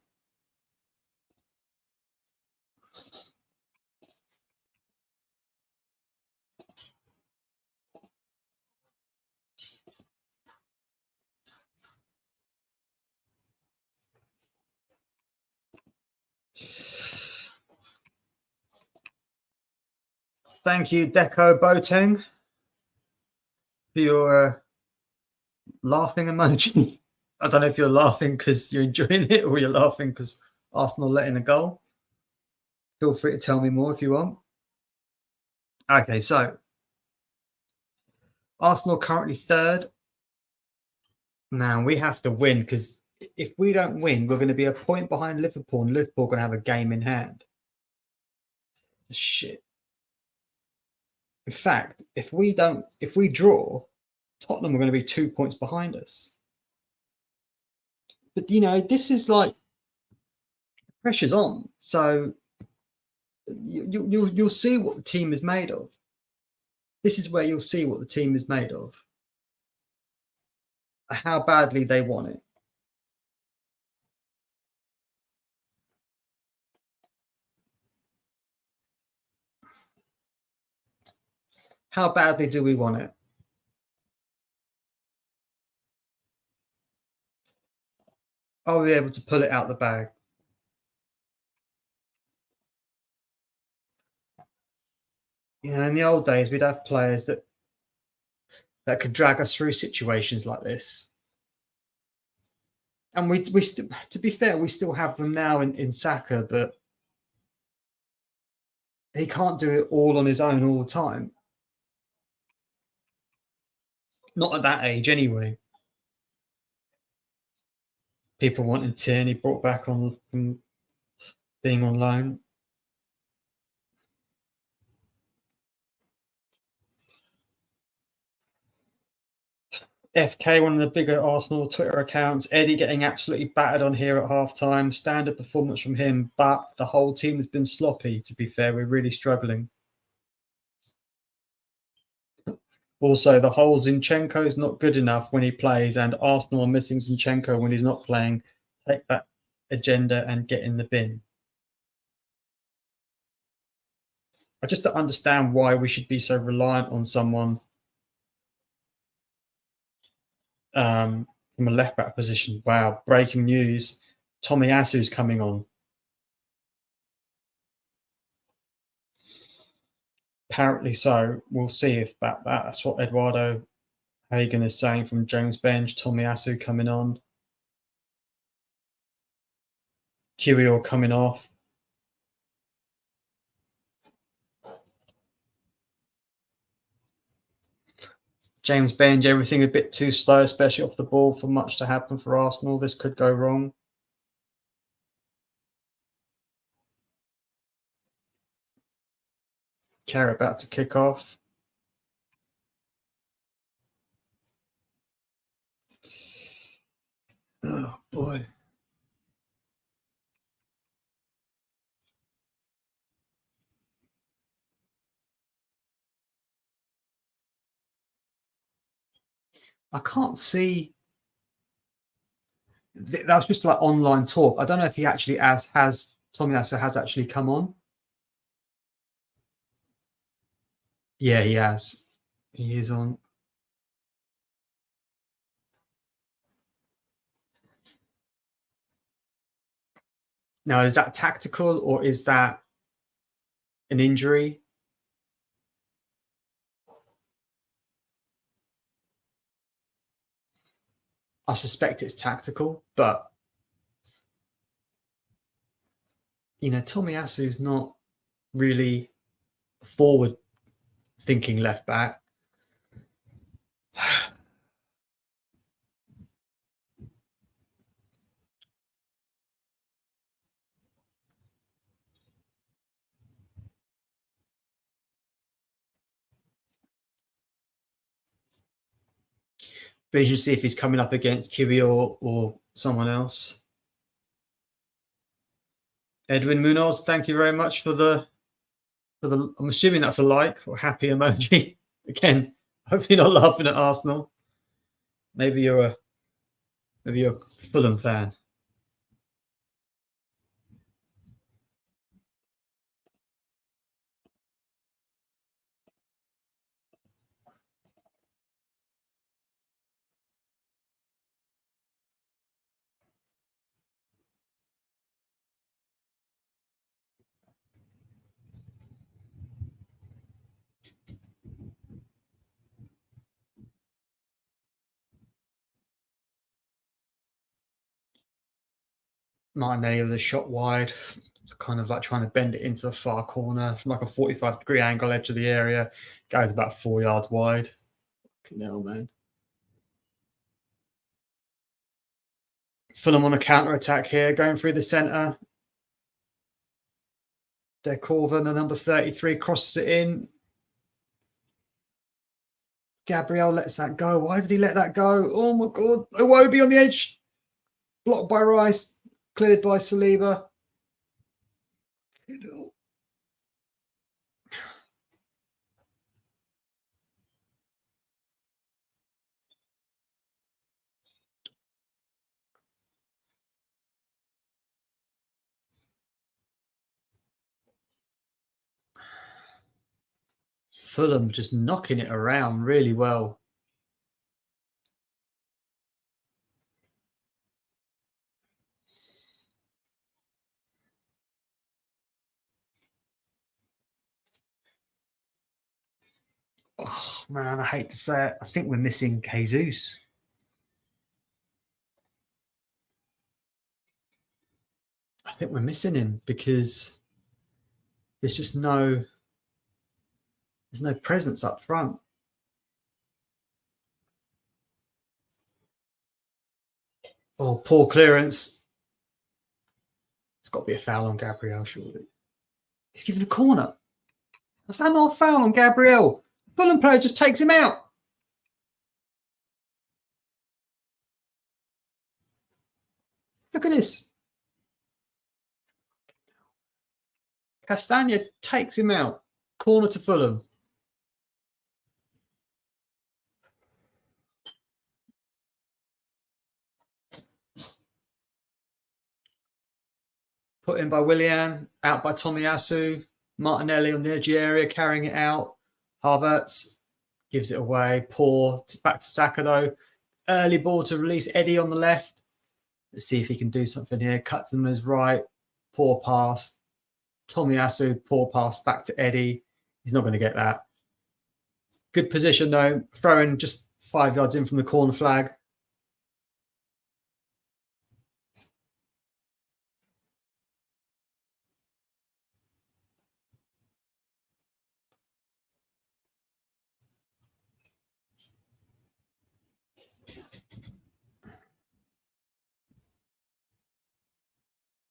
Thank you, Deco Boateng, for your laughing emoji. I don't know if you're laughing because you're enjoying it or you're laughing because Arsenal letting a goal. Feel free to tell me more if you want. Okay, so Arsenal currently third. Now we have to win because if we don't win, we're going to be a point behind Liverpool, and Liverpool are going to have a game in hand. Shit. In fact, if we draw, Tottenham are going to be 2 points behind us. But you know, this is like pressure's on, so you'll see what the team is made of. This is where you'll see what the team is made of. How badly they want it. How badly do we want it? Are we able to pull it out the bag? You know, in the old days, we'd have players that could drag us through situations like this. And we still, to be fair, we still have them now in Saka, but he can't do it all on his own all the time. Not at that age, anyway. People wanting Tierney brought back on from being on loan. FK, one of the bigger Arsenal Twitter accounts. Eddie getting absolutely battered on here at halftime. Standard performance from him, but the whole team has been sloppy. To be fair, we're really struggling. Also, the whole Zinchenko is not good enough when he plays, and Arsenal are missing Zinchenko when he's not playing. Take that agenda and get in the bin. I just don't understand why we should be so reliant on someone from a left back position. Wow, breaking news. Tomiyasu's coming on. Apparently so. We'll see if that's what Eduardo Hagen is saying from James Bench. Tomiyasu coming on. Kiwior coming off. James Bench, everything a bit too slow, especially off the ball, for much to happen for Arsenal. This could go wrong. Kerr about to kick off. Oh boy. I can't see. That was just like online talk. I don't know if he actually has Tomiyasu has actually come on. Yeah, he has. He is on. Now, is that tactical or is that an injury? I suspect it's tactical, but Tomiyasu is not really a forward-thinking left back. But you should see if he's coming up against Kiwi or someone else. Edwin Munoz, thank you very much for the. I'm assuming that's a like or happy emoji. Again, hopefully not laughing at Arsenal. Maybe you're a Fulham fan. Martinelli with a shot wide, kind of like trying to bend it into the far corner from like a 45-degree angle, edge of the area. Goes about 4 yards wide. Fucking hell, man. Fulham on a counter attack here, going through the centre. De Corva, the number 33, crosses it in. Gabriel lets that go. Why did he let that go? Oh my God. Iwobi on the edge. Blocked by Rice. Cleared by Saliba. Fulham just knocking it around really well. Oh, man, I hate to say it. I think we're missing Jesus. I think we're missing him because there's no presence up front. Oh, poor clearance. It's got to be a foul on Gabriel, surely. He's given a corner. That's not a foul on Gabriel. Fulham player just takes him out. Look at this. Castagna takes him out. Corner to Fulham. Put in by Willian. Out by Tomiyasu. Martinelli on the edge area carrying it out. Havertz gives it away. Poor. Back to Saka though. Early ball to release Eddie on the left. Let's see if he can do something here. Cuts him on his right. Poor pass. Tomiyasu, poor pass back to Eddie. He's not going to get that. Good position though. Throwing just 5 yards in from the corner flag.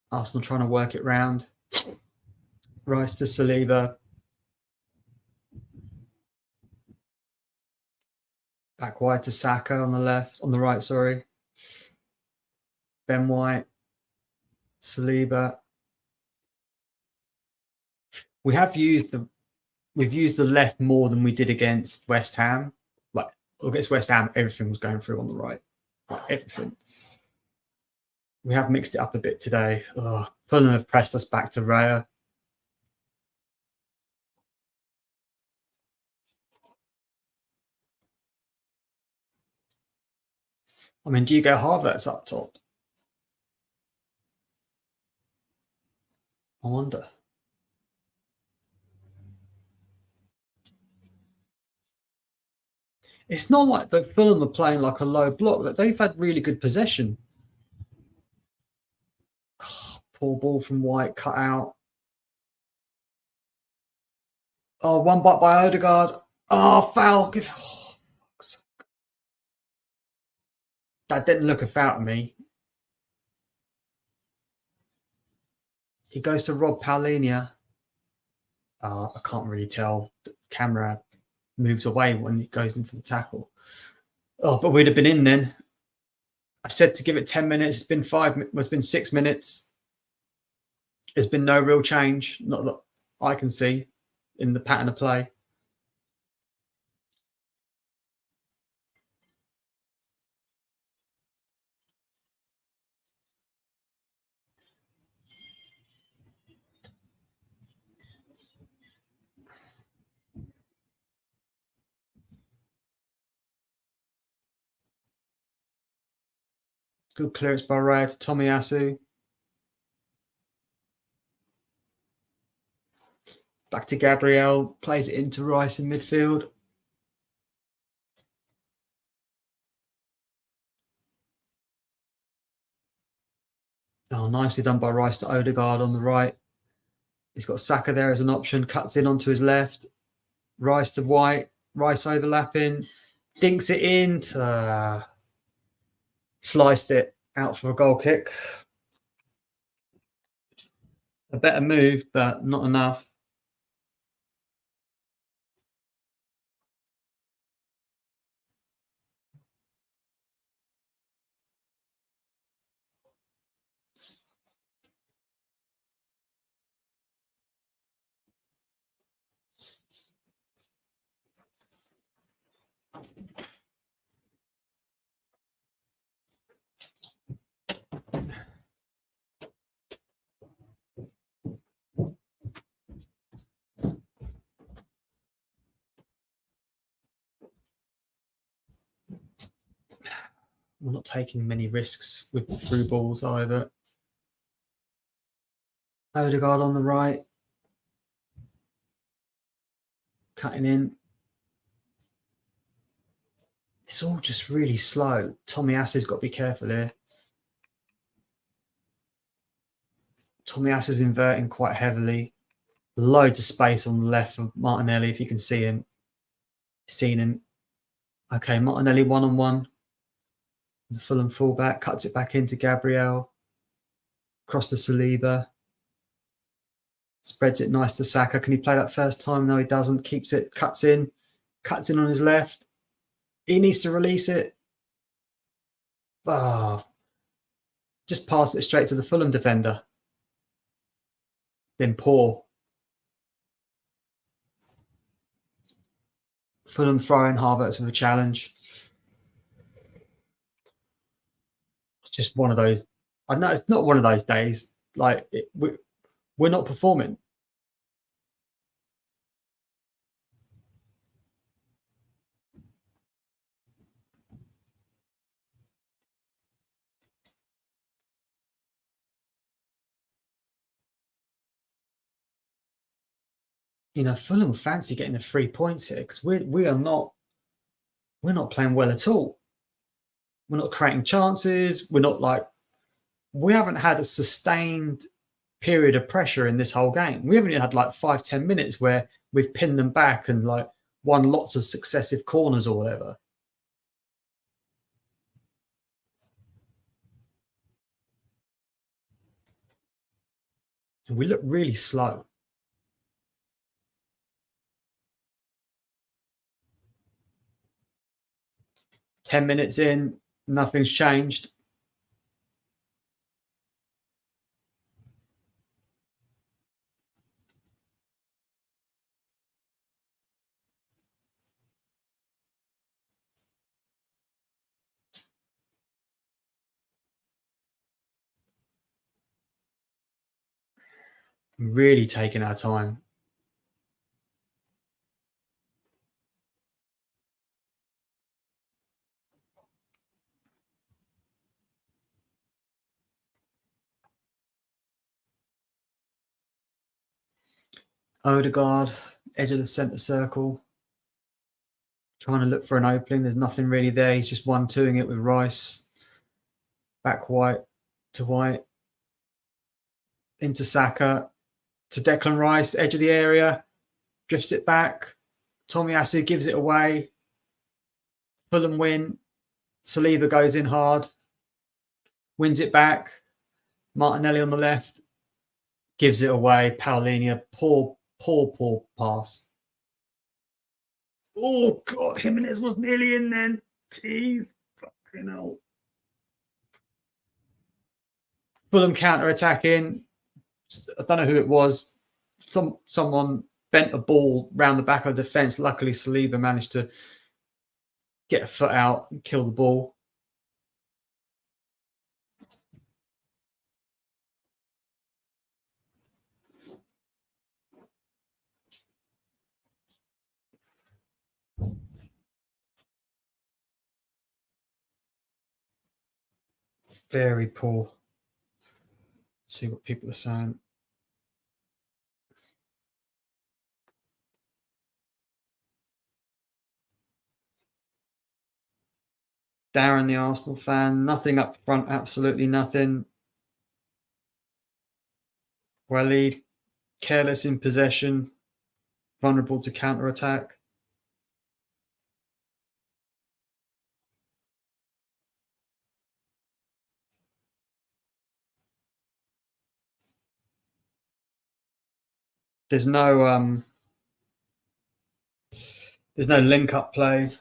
Arsenal trying to work it round. Rice to Saliba. Back wide to Saka on the right, sorry. Ben White. Saliba. We've used the left more than we did against West Ham. Like against West Ham, everything was going through on the right. Like everything. We have mixed it up a bit today. Fulham have pressed us back to Raya. I mean, do you go Havertz up top? I wonder. It's not like the Fulham are playing like a low block. That they've had really good possession. Poor ball from White, cut out. Oh, one butt by Odegaard. Oh, foul. That didn't look a foul to me. He goes to Rob Paulinia. I can't really tell. The camera moves away when he goes in for the tackle. Oh, but we'd have been in then. I said to give it 10 minutes. It's been 6 minutes. There's been no real change, not that I can see, in the pattern of play. Good clearance by Raya to Tomiyasu. Back to Gabriel. Plays it into Rice in midfield. Oh, nicely done by Rice to Odegaard on the right. He's got Saka there as an option. Cuts in onto his left. Rice to White. Rice overlapping. Dinks it in. Sliced it out for a goal kick. A better move, but not enough. We're not taking many risks with the through balls either. Odegaard on the right. Cutting in. It's all just really slow. Tomiyasu's got to be careful here. Tomiyasu's inverting quite heavily. Loads of space on the left of Martinelli, if you can see him. Seen him. Okay, Martinelli one-on-one. The Fulham fullback cuts it back into Gabriel. Cross to Saliba. Spreads it nice to Saka. Can he play that first time? No, he doesn't. Keeps it. Cuts in on his left. He needs to release it. Just pass it straight to the Fulham defender. Then poor. Fulham throwing Havertz with a challenge. It's just one of those. I know it's not one of those days. Like we're not performing. Fulham fancy getting the 3 points here because we're not playing well at all. We're not creating chances. We haven't had a sustained period of pressure in this whole game. We haven't even had like 5-10 minutes where we've pinned them back and like won lots of successive corners or whatever. And we look really slow. $10 in, nothing's changed. Really taking our time. Odegaard, edge of the centre circle, trying to look for an opening. There's nothing really there. He's just 1-2ing it with Rice. Back White to White. Into Saka. To Declan Rice, edge of the area. Drifts it back. Tomiyasu gives it away. Fulham win. Saliba goes in hard. Wins it back. Martinelli on the left. Gives it away. Paulinho. Poor pass. Oh, God. Jimenez was nearly in then. Jeez. Fucking hell. Fulham counter-attacking. I don't know who it was. Someone bent a ball round the back of the fence. Luckily, Saliba managed to get a foot out and kill the ball. Very poor. Let's see what people are saying. Darren, the Arsenal fan, nothing up front, absolutely nothing. Walid, careless in possession, vulnerable to counter-attack. There's no link-up play.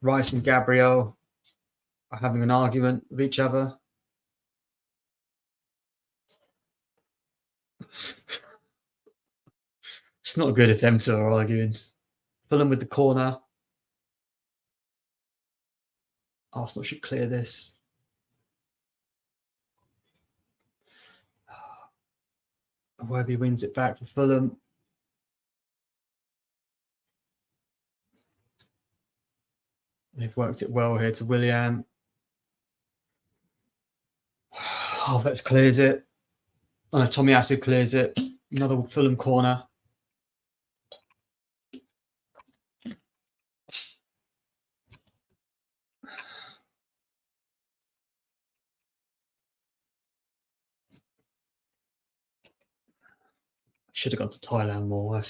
Rice and Gabriel are having an argument with each other. It's not good if them two are arguing. Fulham with the corner. Arsenal should clear this. Webby wins it back for Fulham. They've worked it well here to Willian. Havertz clears it. Tomiyasu clears it. Another Fulham corner. Should have gone to Thailand more.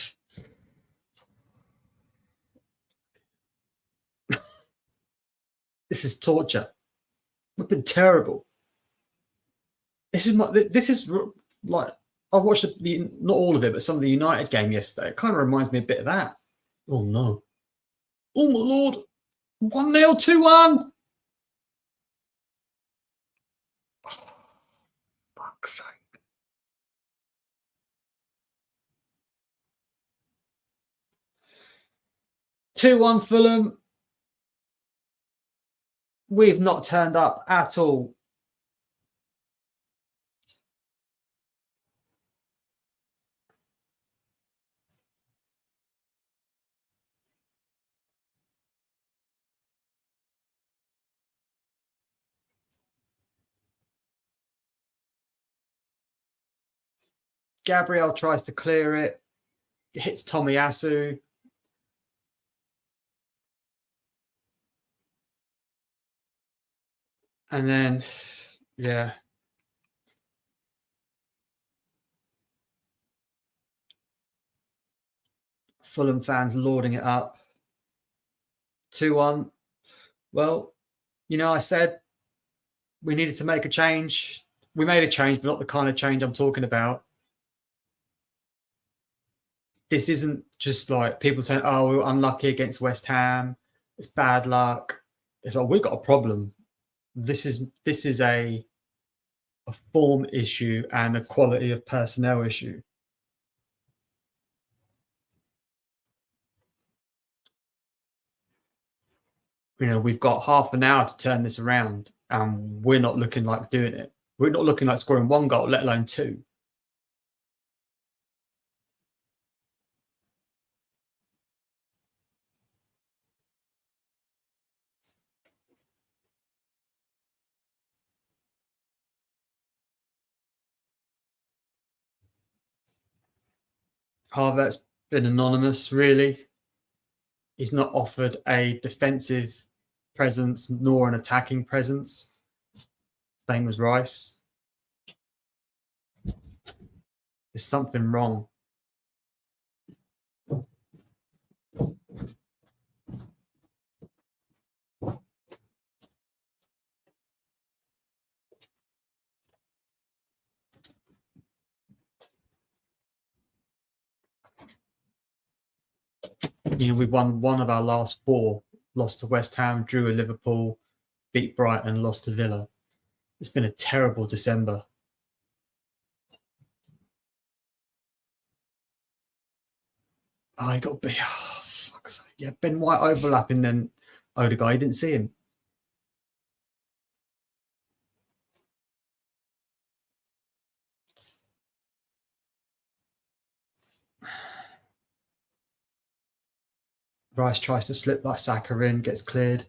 This is torture. We've been terrible. This is like I watched not all of it, but some of the United game yesterday. It kind of reminds me a bit of that. Oh no! Oh my lord! 1-0, 2-1. Oh, fuck's sake! 2-1 Fulham. We've not turned up at all. Gabriel tries to clear it. It hits Tomiyasu. And then, yeah. Fulham fans lording it up. 2-1. Well, I said we needed to make a change. We made a change, but not the kind of change I'm talking about. This isn't just like people saying, oh, we were unlucky against West Ham. It's bad luck. It's like, we've got a problem. This is a form issue and a quality of personnel issue. We've got half an hour to turn this around, and we're not looking like doing it. We're not looking like scoring 1 goal, let alone 2. Harvart's been anonymous, really. He's not offered a defensive presence nor an attacking presence. Same as Rice. There's something wrong. We've won 1 of our last 4. Lost to West Ham, drew with Liverpool, beat Brighton, lost to Villa. It's been a terrible December. Oh, he got fuck's sake. Yeah, Ben White overlapping, then Odegaard. He didn't see him. Rice tries to slip by Saka in, gets cleared.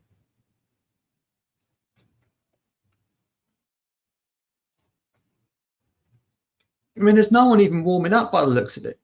I mean, there's no one even warming up by the looks of it.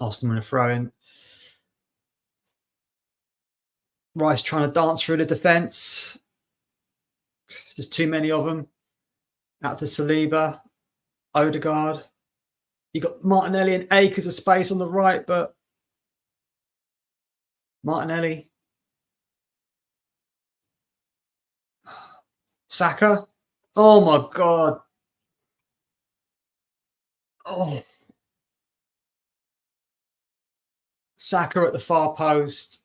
Arsenal in a throw in. Rice trying to dance through the defence. There's too many of them. Out to Saliba, Odegaard. You got Martinelli and acres of space on the right, but Martinelli, Saka. Oh my God. Oh, Saka at the far post.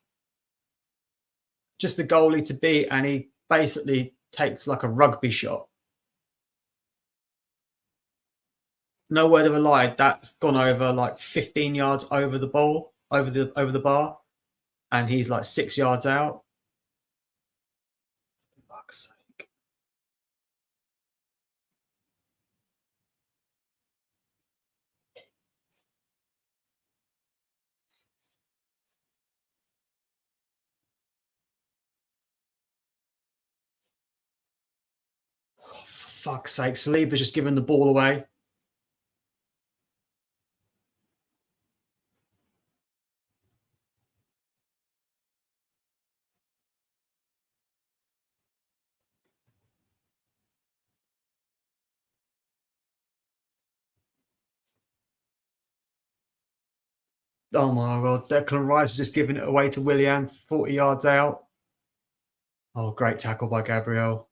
Just the goalie to beat, and he basically takes like a rugby shot. No word of a lie, that's gone over like 15 yards over the ball, over the bar, and he's like 6 yards out. For fuck's sake. Oh, for fuck's sake, Saliba's just given the ball away. Oh my God, Declan Rice is just giving it away to Willian, 40 yards out. Oh, great tackle by Gabriel.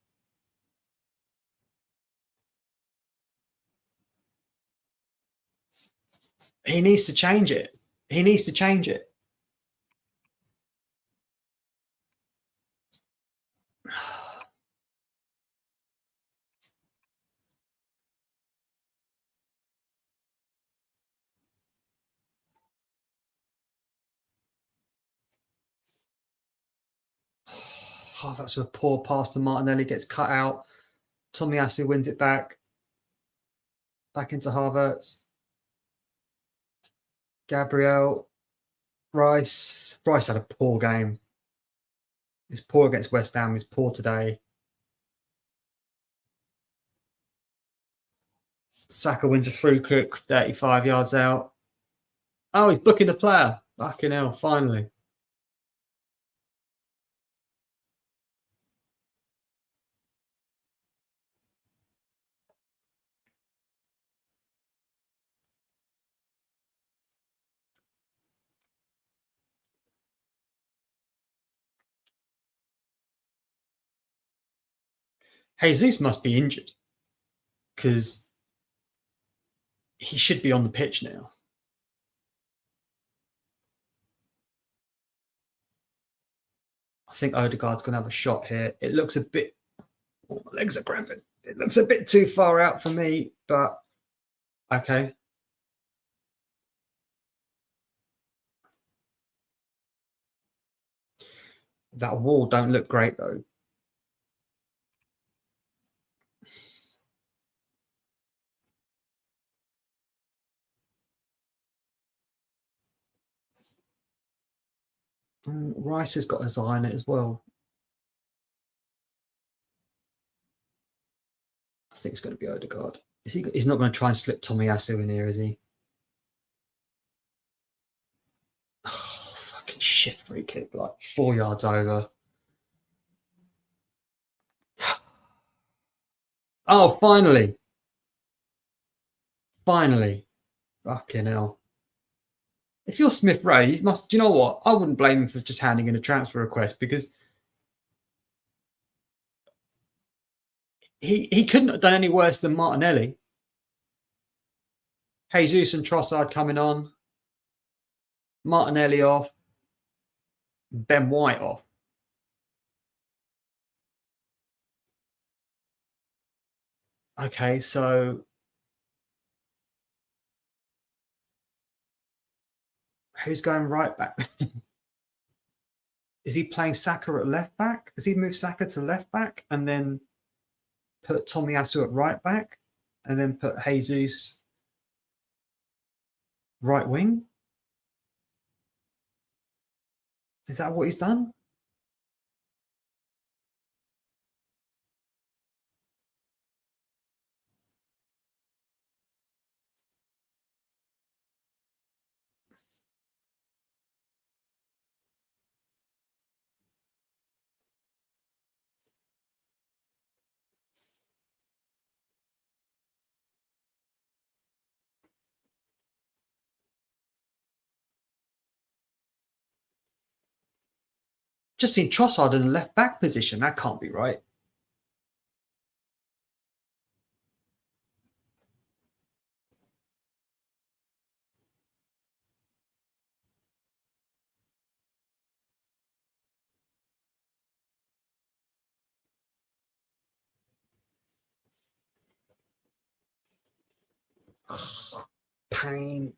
He needs to change it. He needs to change it. Oh, that's a poor pass to Martinelli, gets cut out. Tomiyasu wins it back into Havertz. Gabriel, Rice. Rice had a poor game. He's poor against West Ham. He's poor today. Saka wins a free kick, 35 yards out. Oh, he's booking a player. Fucking hell, finally. Jesus must be injured because he should be on the pitch now. I think Odegaard's going to have a shot here. It looks a bit... Oh, my legs are cramping. It looks a bit too far out for me, but okay. That wall don't look great, though. Rice has got his eye on it as well. I think it's going to be Odegaard. He's not going to try and slip Tomiyasu in here, is he? Oh, fucking shit free kick, like 4 yards over. Oh, finally. Finally. Fucking hell. If you're Smith Rowe, you must. Do you know what? I wouldn't blame him for just handing in a transfer request because he couldn't have done any worse than Martinelli. Jesus and Trossard coming on. Martinelli off. Ben White off. Okay, so who's going right back? Is he playing Saka at left back? Has he moved Saka to left back and then put Tomiyasu at right back and then put Jesus right wing? Is that what he's done? Just seen Trossard in the left back position. That can't be right. Pain.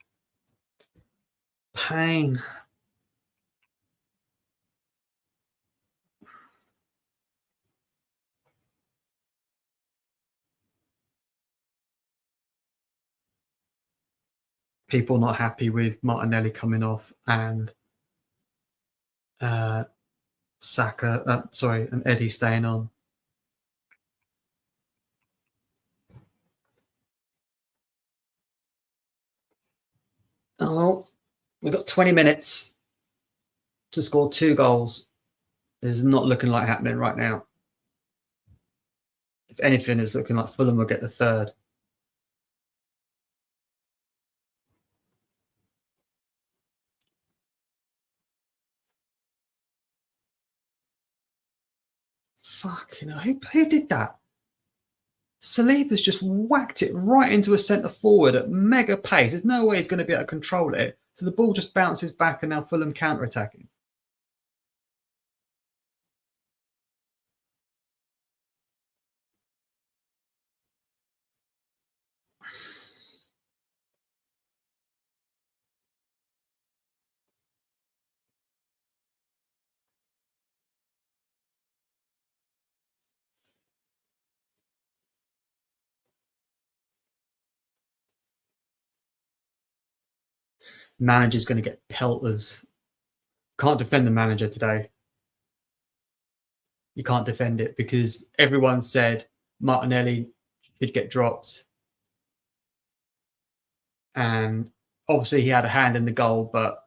Pain. People not happy with Martinelli coming off and Saka, and Eddie staying on. Oh, we've got 20 minutes to score 2 goals. This is not looking like happening right now. If anything, it's looking like Fulham will get the 3rd. Fucking hell, who did that? Saliba's just whacked it right into a centre forward at mega pace. There's no way he's going to be able to control it. So the ball just bounces back and now Fulham counter-attacking. Manager's going to get pelters. Can't defend the manager today. You can't defend it because everyone said Martinelli should get dropped. And obviously he had a hand in the goal, but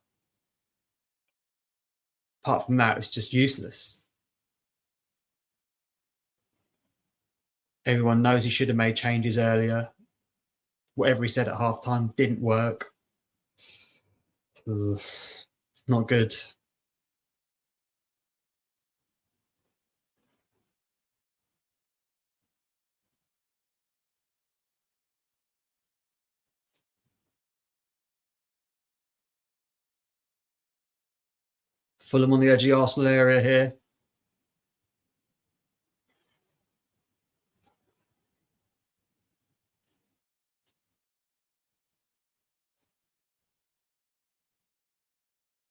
apart from that, it's just useless. Everyone knows he should have made changes earlier. Whatever he said at halftime didn't work. Ugh, not good. Fulham on the edge of the Arsenal area here.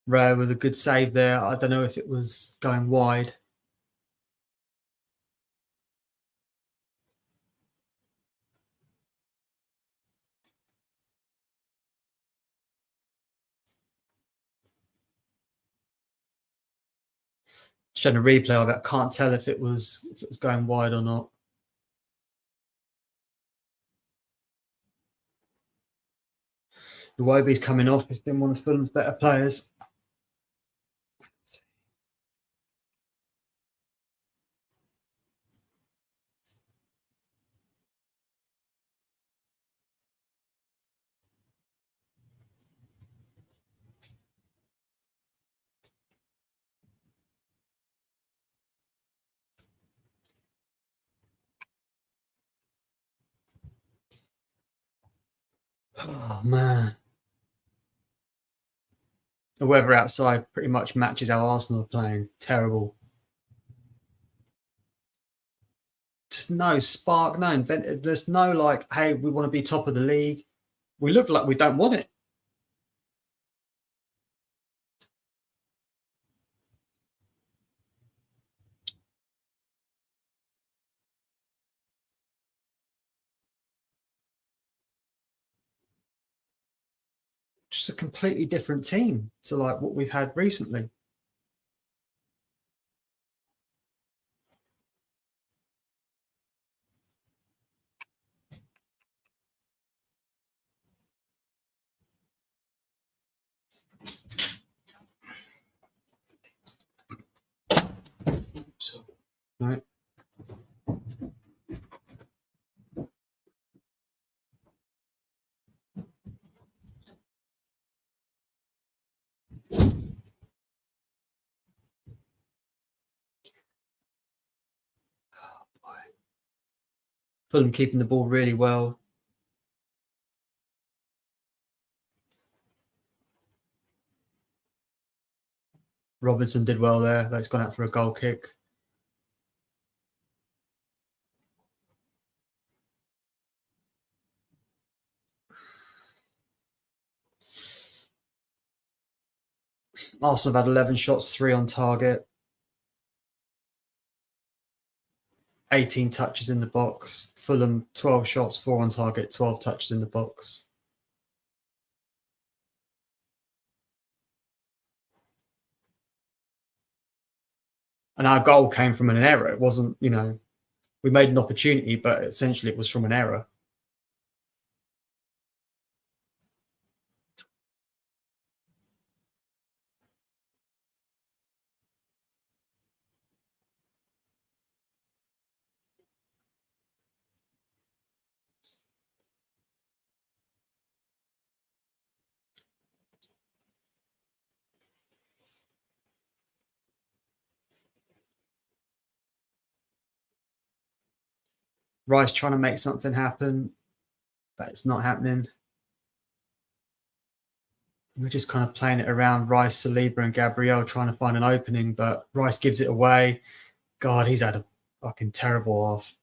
Ray with a good save there. I don't know if it was going wide. Showing a replay of it. I can't tell if it was going wide or not. The Iwobi's coming off. He's been one of Fulham's better players. Oh, man. The weather outside pretty much matches how Arsenal are playing. Terrible. Just no spark, no inventive. There's no like, hey, we want to be top of the league. We look like we don't want it. Just a completely different team to like what we've had recently. Right. Fulham keeping the ball really well. Robinson did well there. That's gone out for a goal kick. Arsenal have had 11 shots, 3 on target. 18 touches in the box. Fulham, 12 shots, 4 on target, 12 touches in the box. And our goal came from an error. It wasn't, we made an opportunity, but essentially it was from an error. Rice trying to make something happen, but it's not happening. We're just kind of playing it around Rice, Saliba, and Gabriel, trying to find an opening, but Rice gives it away. God, he's had a fucking terrible off.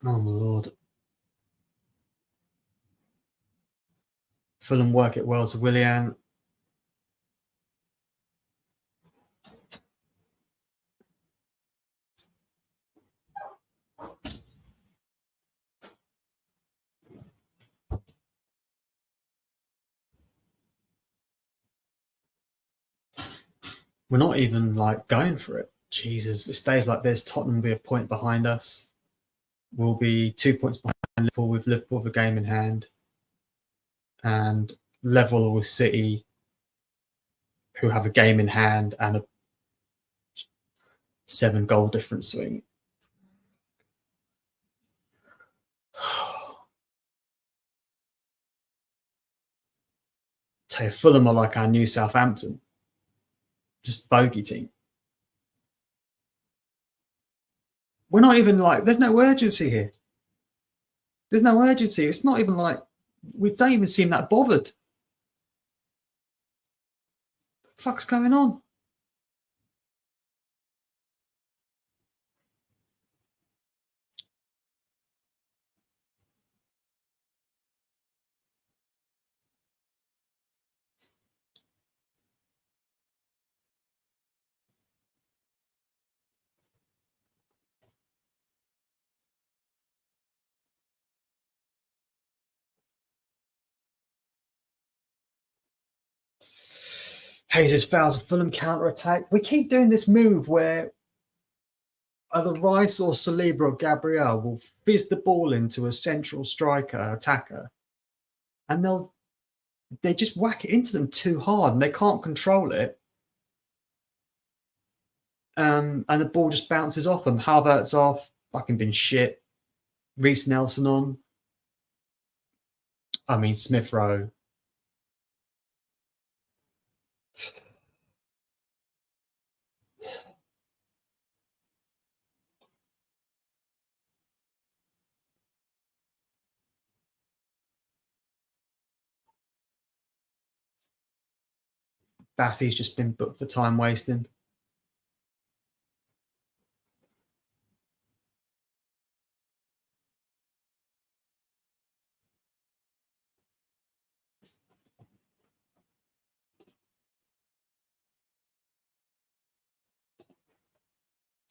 Oh, my Lord. Fulham work it well to Willian. We're not even like going for it. Jesus, if it stays like this, Tottenham will be a point behind us. We'll be 2 points behind Liverpool with a game in hand, and level with City, who have a game in hand and a 7-goal difference swing. Tell you, Fulham are like our new Southampton, just bogey team. We're not even like, there's no urgency here. There's no urgency. It's not even like, we don't even seem that bothered. What the fuck's going on? Jesus fouls a Fulham counter-attack. We keep doing this move where either Rice or Saliba or Gabriel will fizz the ball into a central striker, attacker, and they just whack it into them too hard and they can't control it. And the ball just bounces off them. Havertz off, fucking been shit. Reece Nelson on. I mean, Smith Rowe. Bassey's just been booked for time wasting.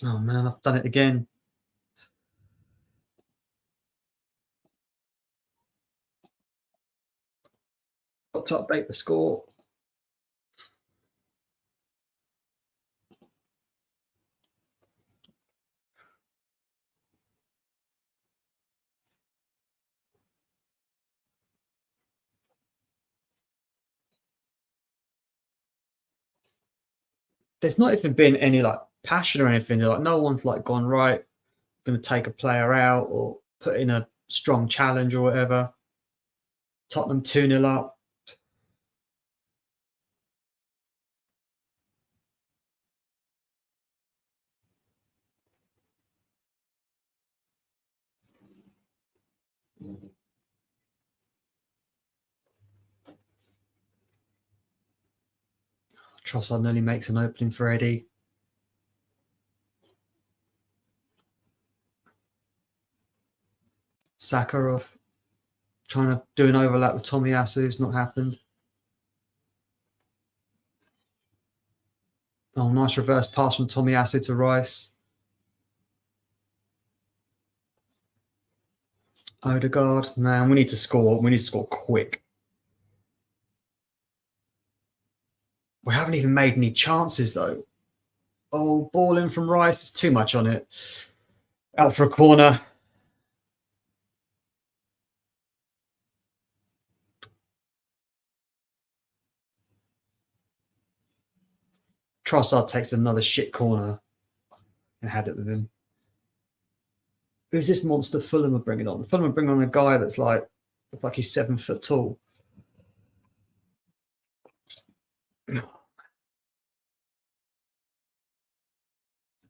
Oh man, I've done it again. Got to update the score. There's not even been any like passion or anything. Like no one's like gone right, going to take a player out or put in a strong challenge or whatever. Tottenham 2-0 up. Trossard nearly makes an opening for Eddie. Sakharov trying to do an overlap with Tomiyasu. It's not happened. Oh, nice reverse pass from Tomiyasu to Rice. Odegaard, man, we need to score. We need to score quick. We haven't even made any chances though. Oh, ball in from Rice. It's too much on it. Out for a corner. Trossard takes another shit corner and had it with him. Who's this monster Fulham are bringing on? Fulham are bringing on a guy that's like, looks like he's 7 foot tall.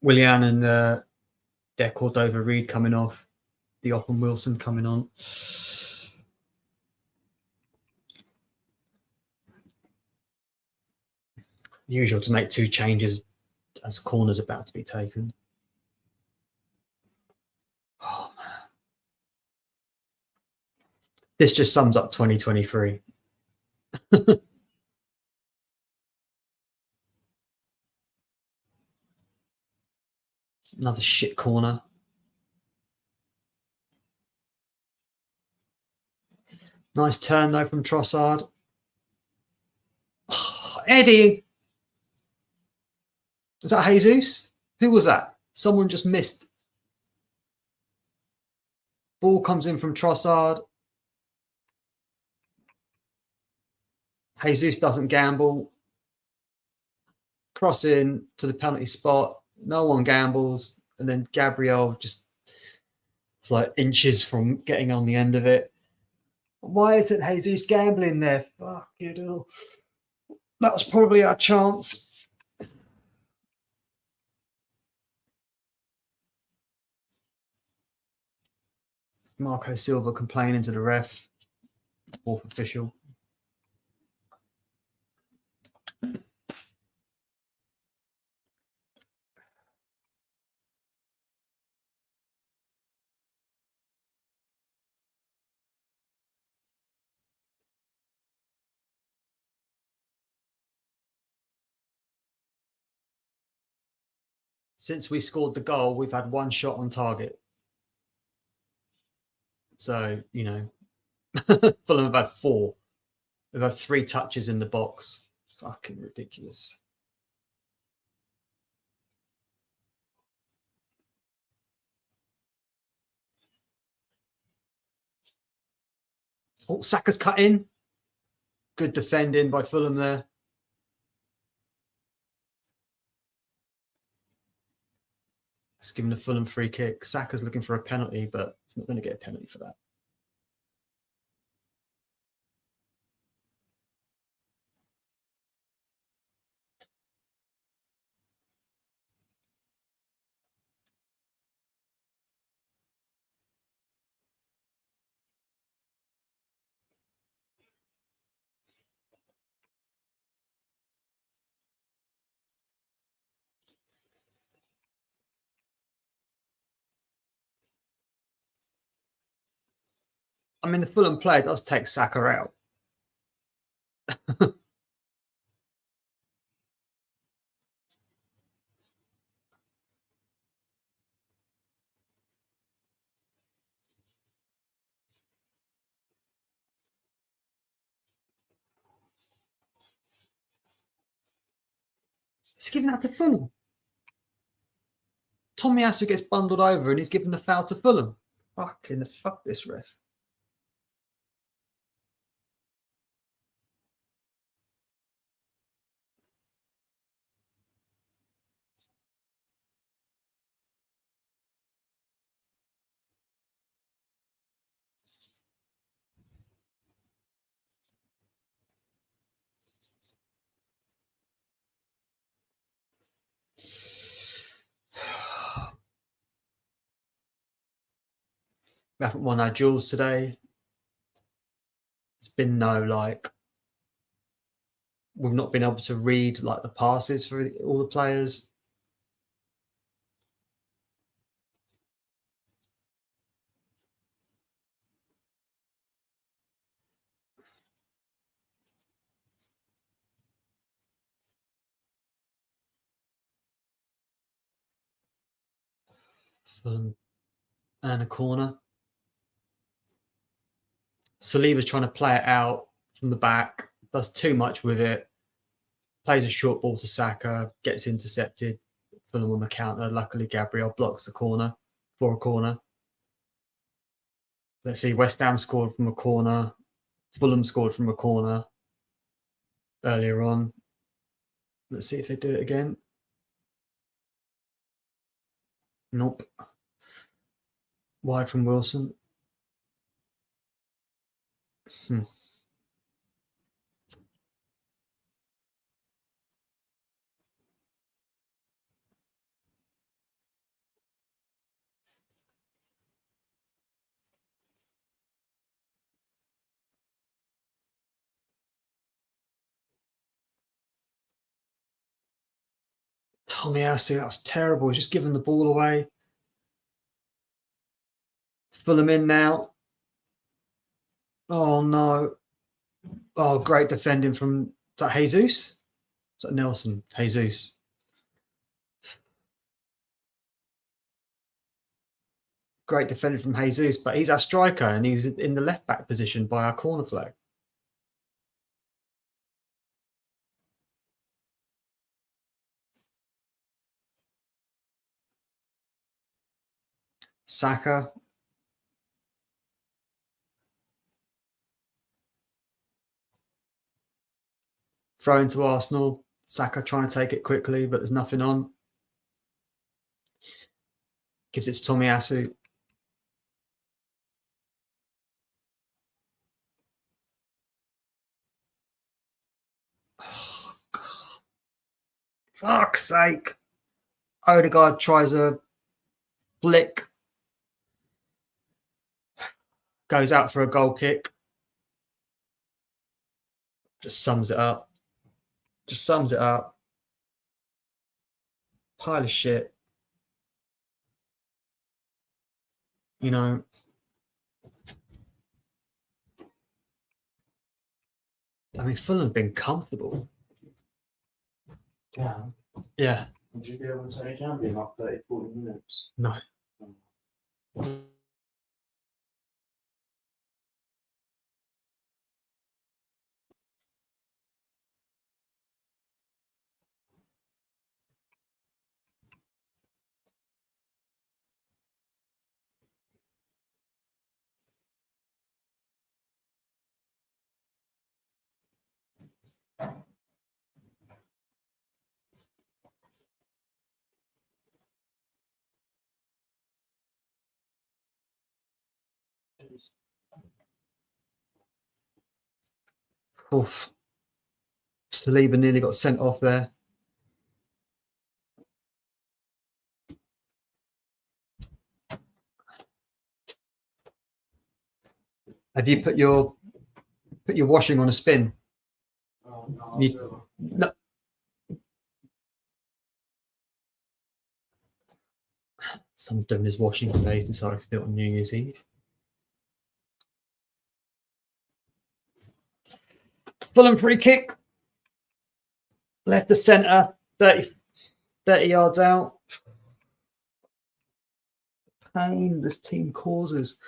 Willian and Cordova Reed coming off. Diop and Wilson coming on. Usual to make 2 changes as a corner's about to be taken. Oh, man. This just sums up 2023. Another shit corner. Nice turn though from Trossard. Oh, Eddie. Was that Jesus? Who was that? Someone just missed. Ball comes in from Trossard. Jesus doesn't gamble. Cross in to the penalty spot. No one gambles. And then Gabriel just it's like inches from getting on the end of it. Why isn't Jesus gambling there? Fuck it all. That was probably our chance. Marco Silva complaining to the ref. Fourth official. Since we scored the goal, we've had one shot on target. So, you know, Fulham have had 4. We've had 3 touches in the box. Fucking ridiculous. Oh, Saka's cut in. Good defending by Fulham there. It's giving the Fulham free kick. Saka's looking for a penalty, but he's not going to get a penalty for that. I mean, the Fulham player does take Saka out. He's giving that to Fulham. Tomiyasu gets bundled over and he's given the foul to Fulham. Fuck this ref. We haven't won our duels today. It's been we've not been able to read like the passes for all the players. And a corner. Saliba's trying to play it out from the back, does too much with it, plays a short ball to Saka, gets intercepted. Fulham on the counter. Luckily, Gabriel blocks the corner for a corner. Let's see, West Ham scored from a corner. Fulham scored from a corner earlier on. Let's see if they do it again. Nope. Wide from Wilson. Tomiyasu, that was terrible. He's just giving the ball away. Fulham in now. Oh, no. Oh, great defending from... Is that Jesus? Is that Nelson? Jesus. Great defending from Jesus, but he's our striker and he's in the left-back position by our corner flag. Saka. Throw into Arsenal. Saka trying to take it quickly, but there's nothing on. Gives it to Tomiyasu. Oh, God. Fuck's sake. Odegaard tries a flick. Goes out for a goal kick. Just sums it up. Just sums it up. Pile of shit. You know. I mean, Fulham have been comfortable. Yeah. Yeah. Would you be able to take Camby in up 30, 40 minutes? No. Oof. Saliba nearly got sent off there. Have you put your washing on a spin? No. Someone's doing his washing today. He's decided to do it on New Year's Eve. Fulham free kick. Left the centre, 30 yards out. Pain this team causes.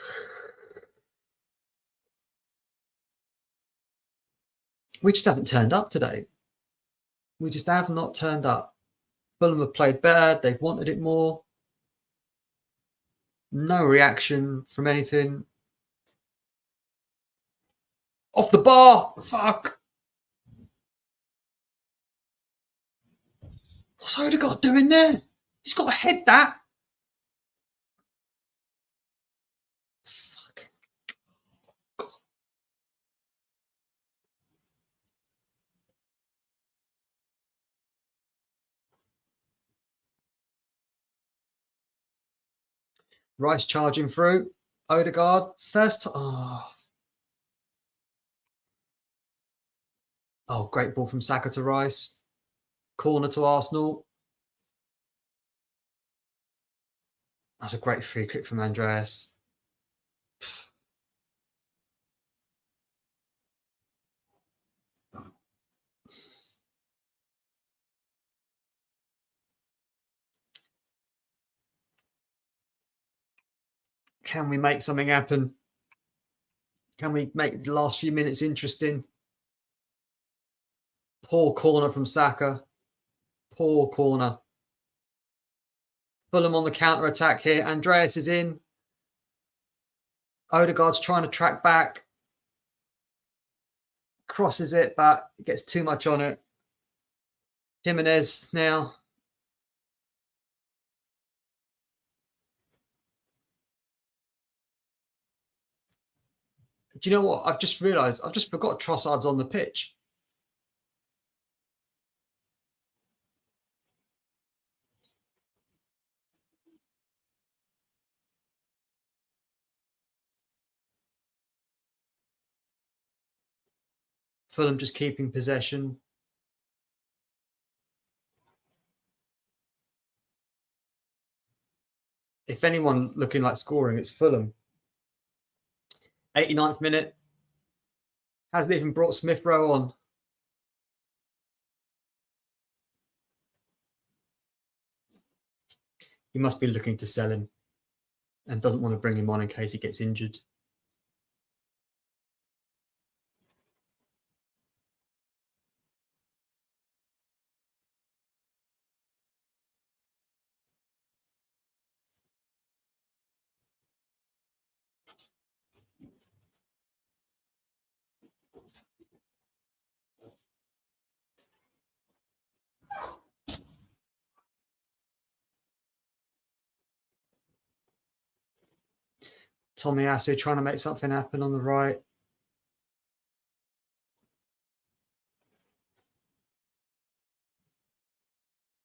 We just haven't turned up today. We just have not turned up. Fulham have played better. They've wanted it more. No reaction from anything. Off the bar. Fuck. What's Odegaard doing there? He's got to head that. Fuck. Rice charging through. Odegaard. First. Oh, great ball from Saka to Rice. Corner to Arsenal. That's a great free kick from Andreas. Can we make something happen? Can we make the last few minutes interesting? Poor corner from Saka. Poor corner. Fulham on the counter attack here. Andreas is in. Odegaard's trying to track back. Crosses it, but it gets too much on it. Jimenez now. Do you know what? I've just realised. I've just forgot Trossard's on the pitch. Fulham just keeping possession. If anyone looking like scoring, it's Fulham. 89th minute. Hasn't even brought Smith Rowe on. He must be looking to sell him and doesn't want to bring him on in case he gets injured. Tomiyasu trying to make something happen on the right.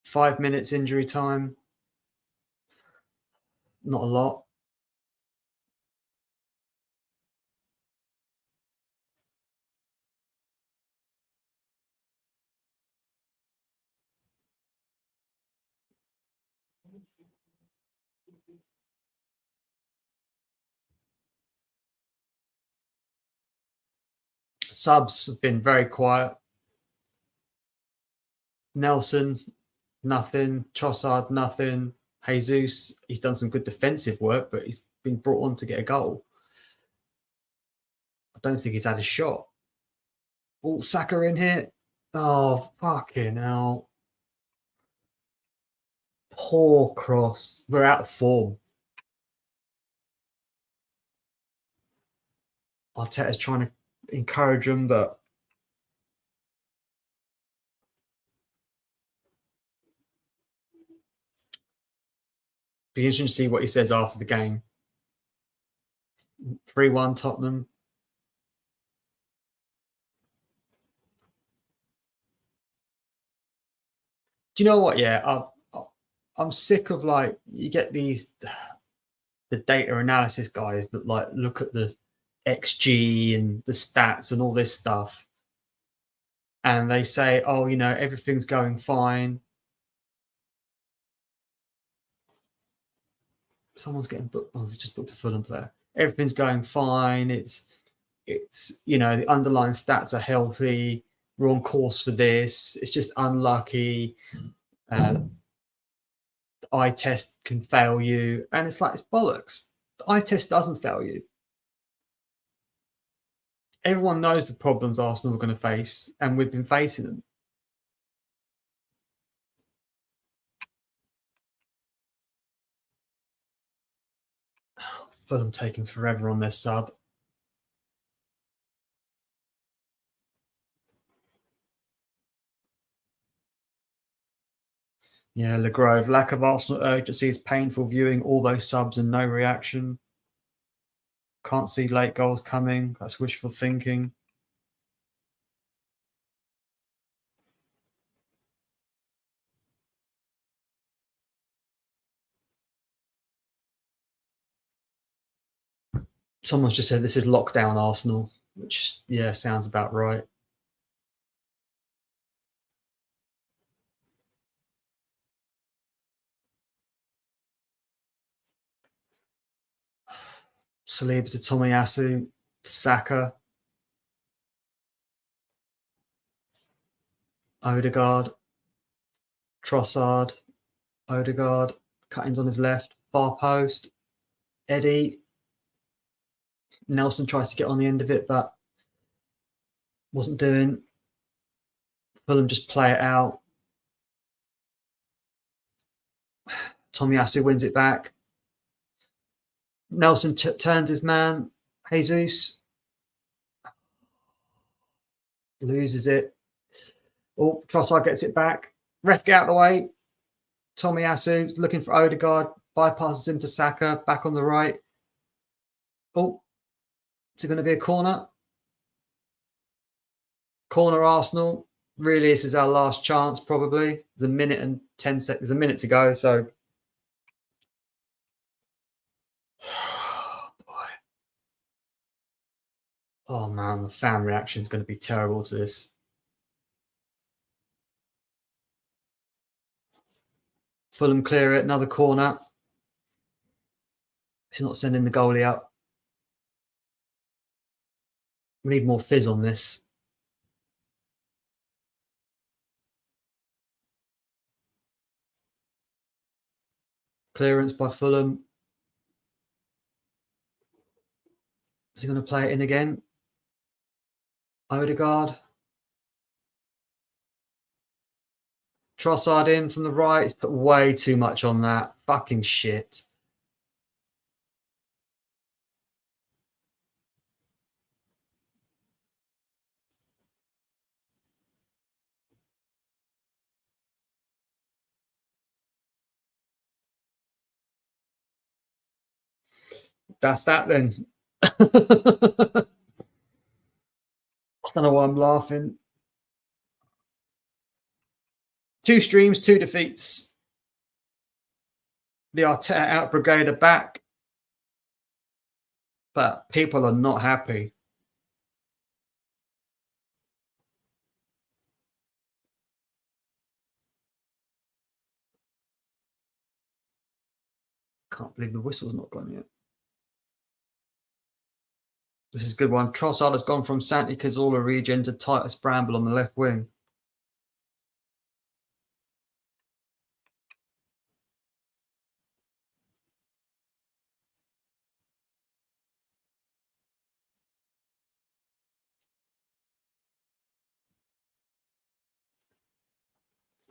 Five minutes injury time. Not a lot. Subs have been very quiet. Nelson, nothing. Trossard, nothing. Jesus, he's done some good defensive work, but he's been brought on to get a goal. I don't think he's had a shot. Oh, Saka in here. Oh, fucking hell. Poor cross. We're out of form. Arteta's trying to encourage him, but be interesting to see what he says after the game. 3-1 Tottenham. Do you know what? Yeah, I'm sick of like you get the data analysis guys that like look at the XG and the stats and all this stuff, and they say, oh, you know, everything's going fine. Someone's getting booked. Oh, they just booked a Fulham player. Everything's going fine. It's you know, the underlying stats are healthy. We're on course for this. It's just unlucky. The eye test can fail you, and it's like it's bollocks. The eye test doesn't fail you. Everyone knows the problems Arsenal are going to face, and we've been facing them. Fulham taking forever on their sub. Yeah, LeGrove. Lack of Arsenal urgency is painful viewing all those subs and no reaction. Can't see late goals coming. That's wishful thinking. Someone's just said this is lockdown Arsenal, which, yeah, sounds about right. Saliba to Tomiyasu, Saka, Odegaard, Trossard, Odegaard, cuttings on his left, far post, Eddie. Nelson tried to get on the end of it, but wasn't doing. Fulham just play it out. Tomiyasu wins it back. Nelson turns his man. Jesus loses it. Oh, Trossard gets it back. Ref, get out of the way. Tomiyasu looking for Odegaard. Bypasses him to Saka. Back on the right. Oh, is it going to be a corner? Corner Arsenal. Really, this is our last chance, probably. There's a minute and 10 seconds. There's a minute to go, so. Oh, man, the fan reaction is going to be terrible to this. Fulham clear it. Another corner. He's not sending the goalie up. We need more fizz on this. Clearance by Fulham. Is he going to play it in again? Odegaard. Trossard in from the right. He's put way too much on that. Fucking shit. That's that then. I don't know why I'm laughing. 2 streams, 2 defeats. The Arteta out brigade are back, but people are not happy. Can't believe the whistle's not gone yet. This is a good one. Trossard has gone from Santi Cazorla regen to Titus Bramble on the left wing.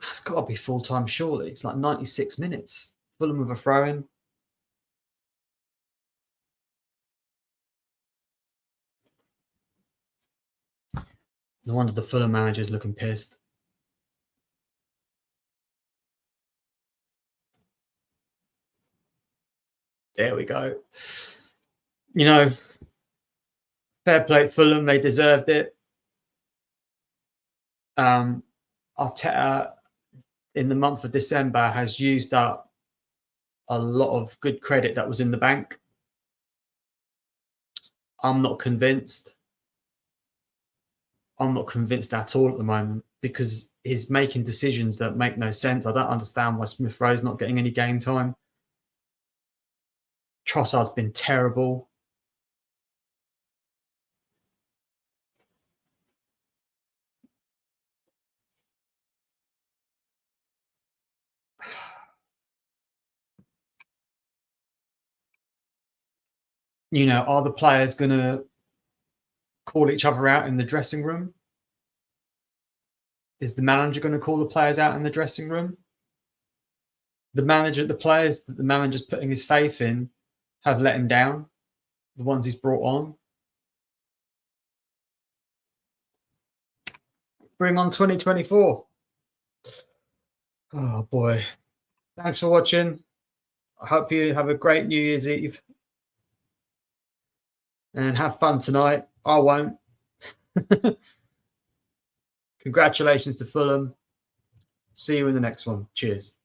That's got to be full time, surely. It's like 96 minutes. Fulham with a throw in. No wonder the Fulham manager's looking pissed. There we go. You know, fair play Fulham. They deserved it. Arteta, in the month of December, has used up a lot of good credit that was in the bank. I'm not convinced. I'm not convinced at all at the moment because he's making decisions that make no sense. I don't understand why Smith Rowe's not getting any game time. Trossard's been terrible. You know, are the players going to call each other out in the dressing room? Is the manager going to call the players out in the dressing room? The players that the manager's putting his faith in have let him down. The ones he's brought on. Bring on 2024. Oh boy. Thanks for watching. I hope you have a great New Year's Eve. And have fun tonight. I won't. Congratulations to Fulham. See you in the next one. Cheers.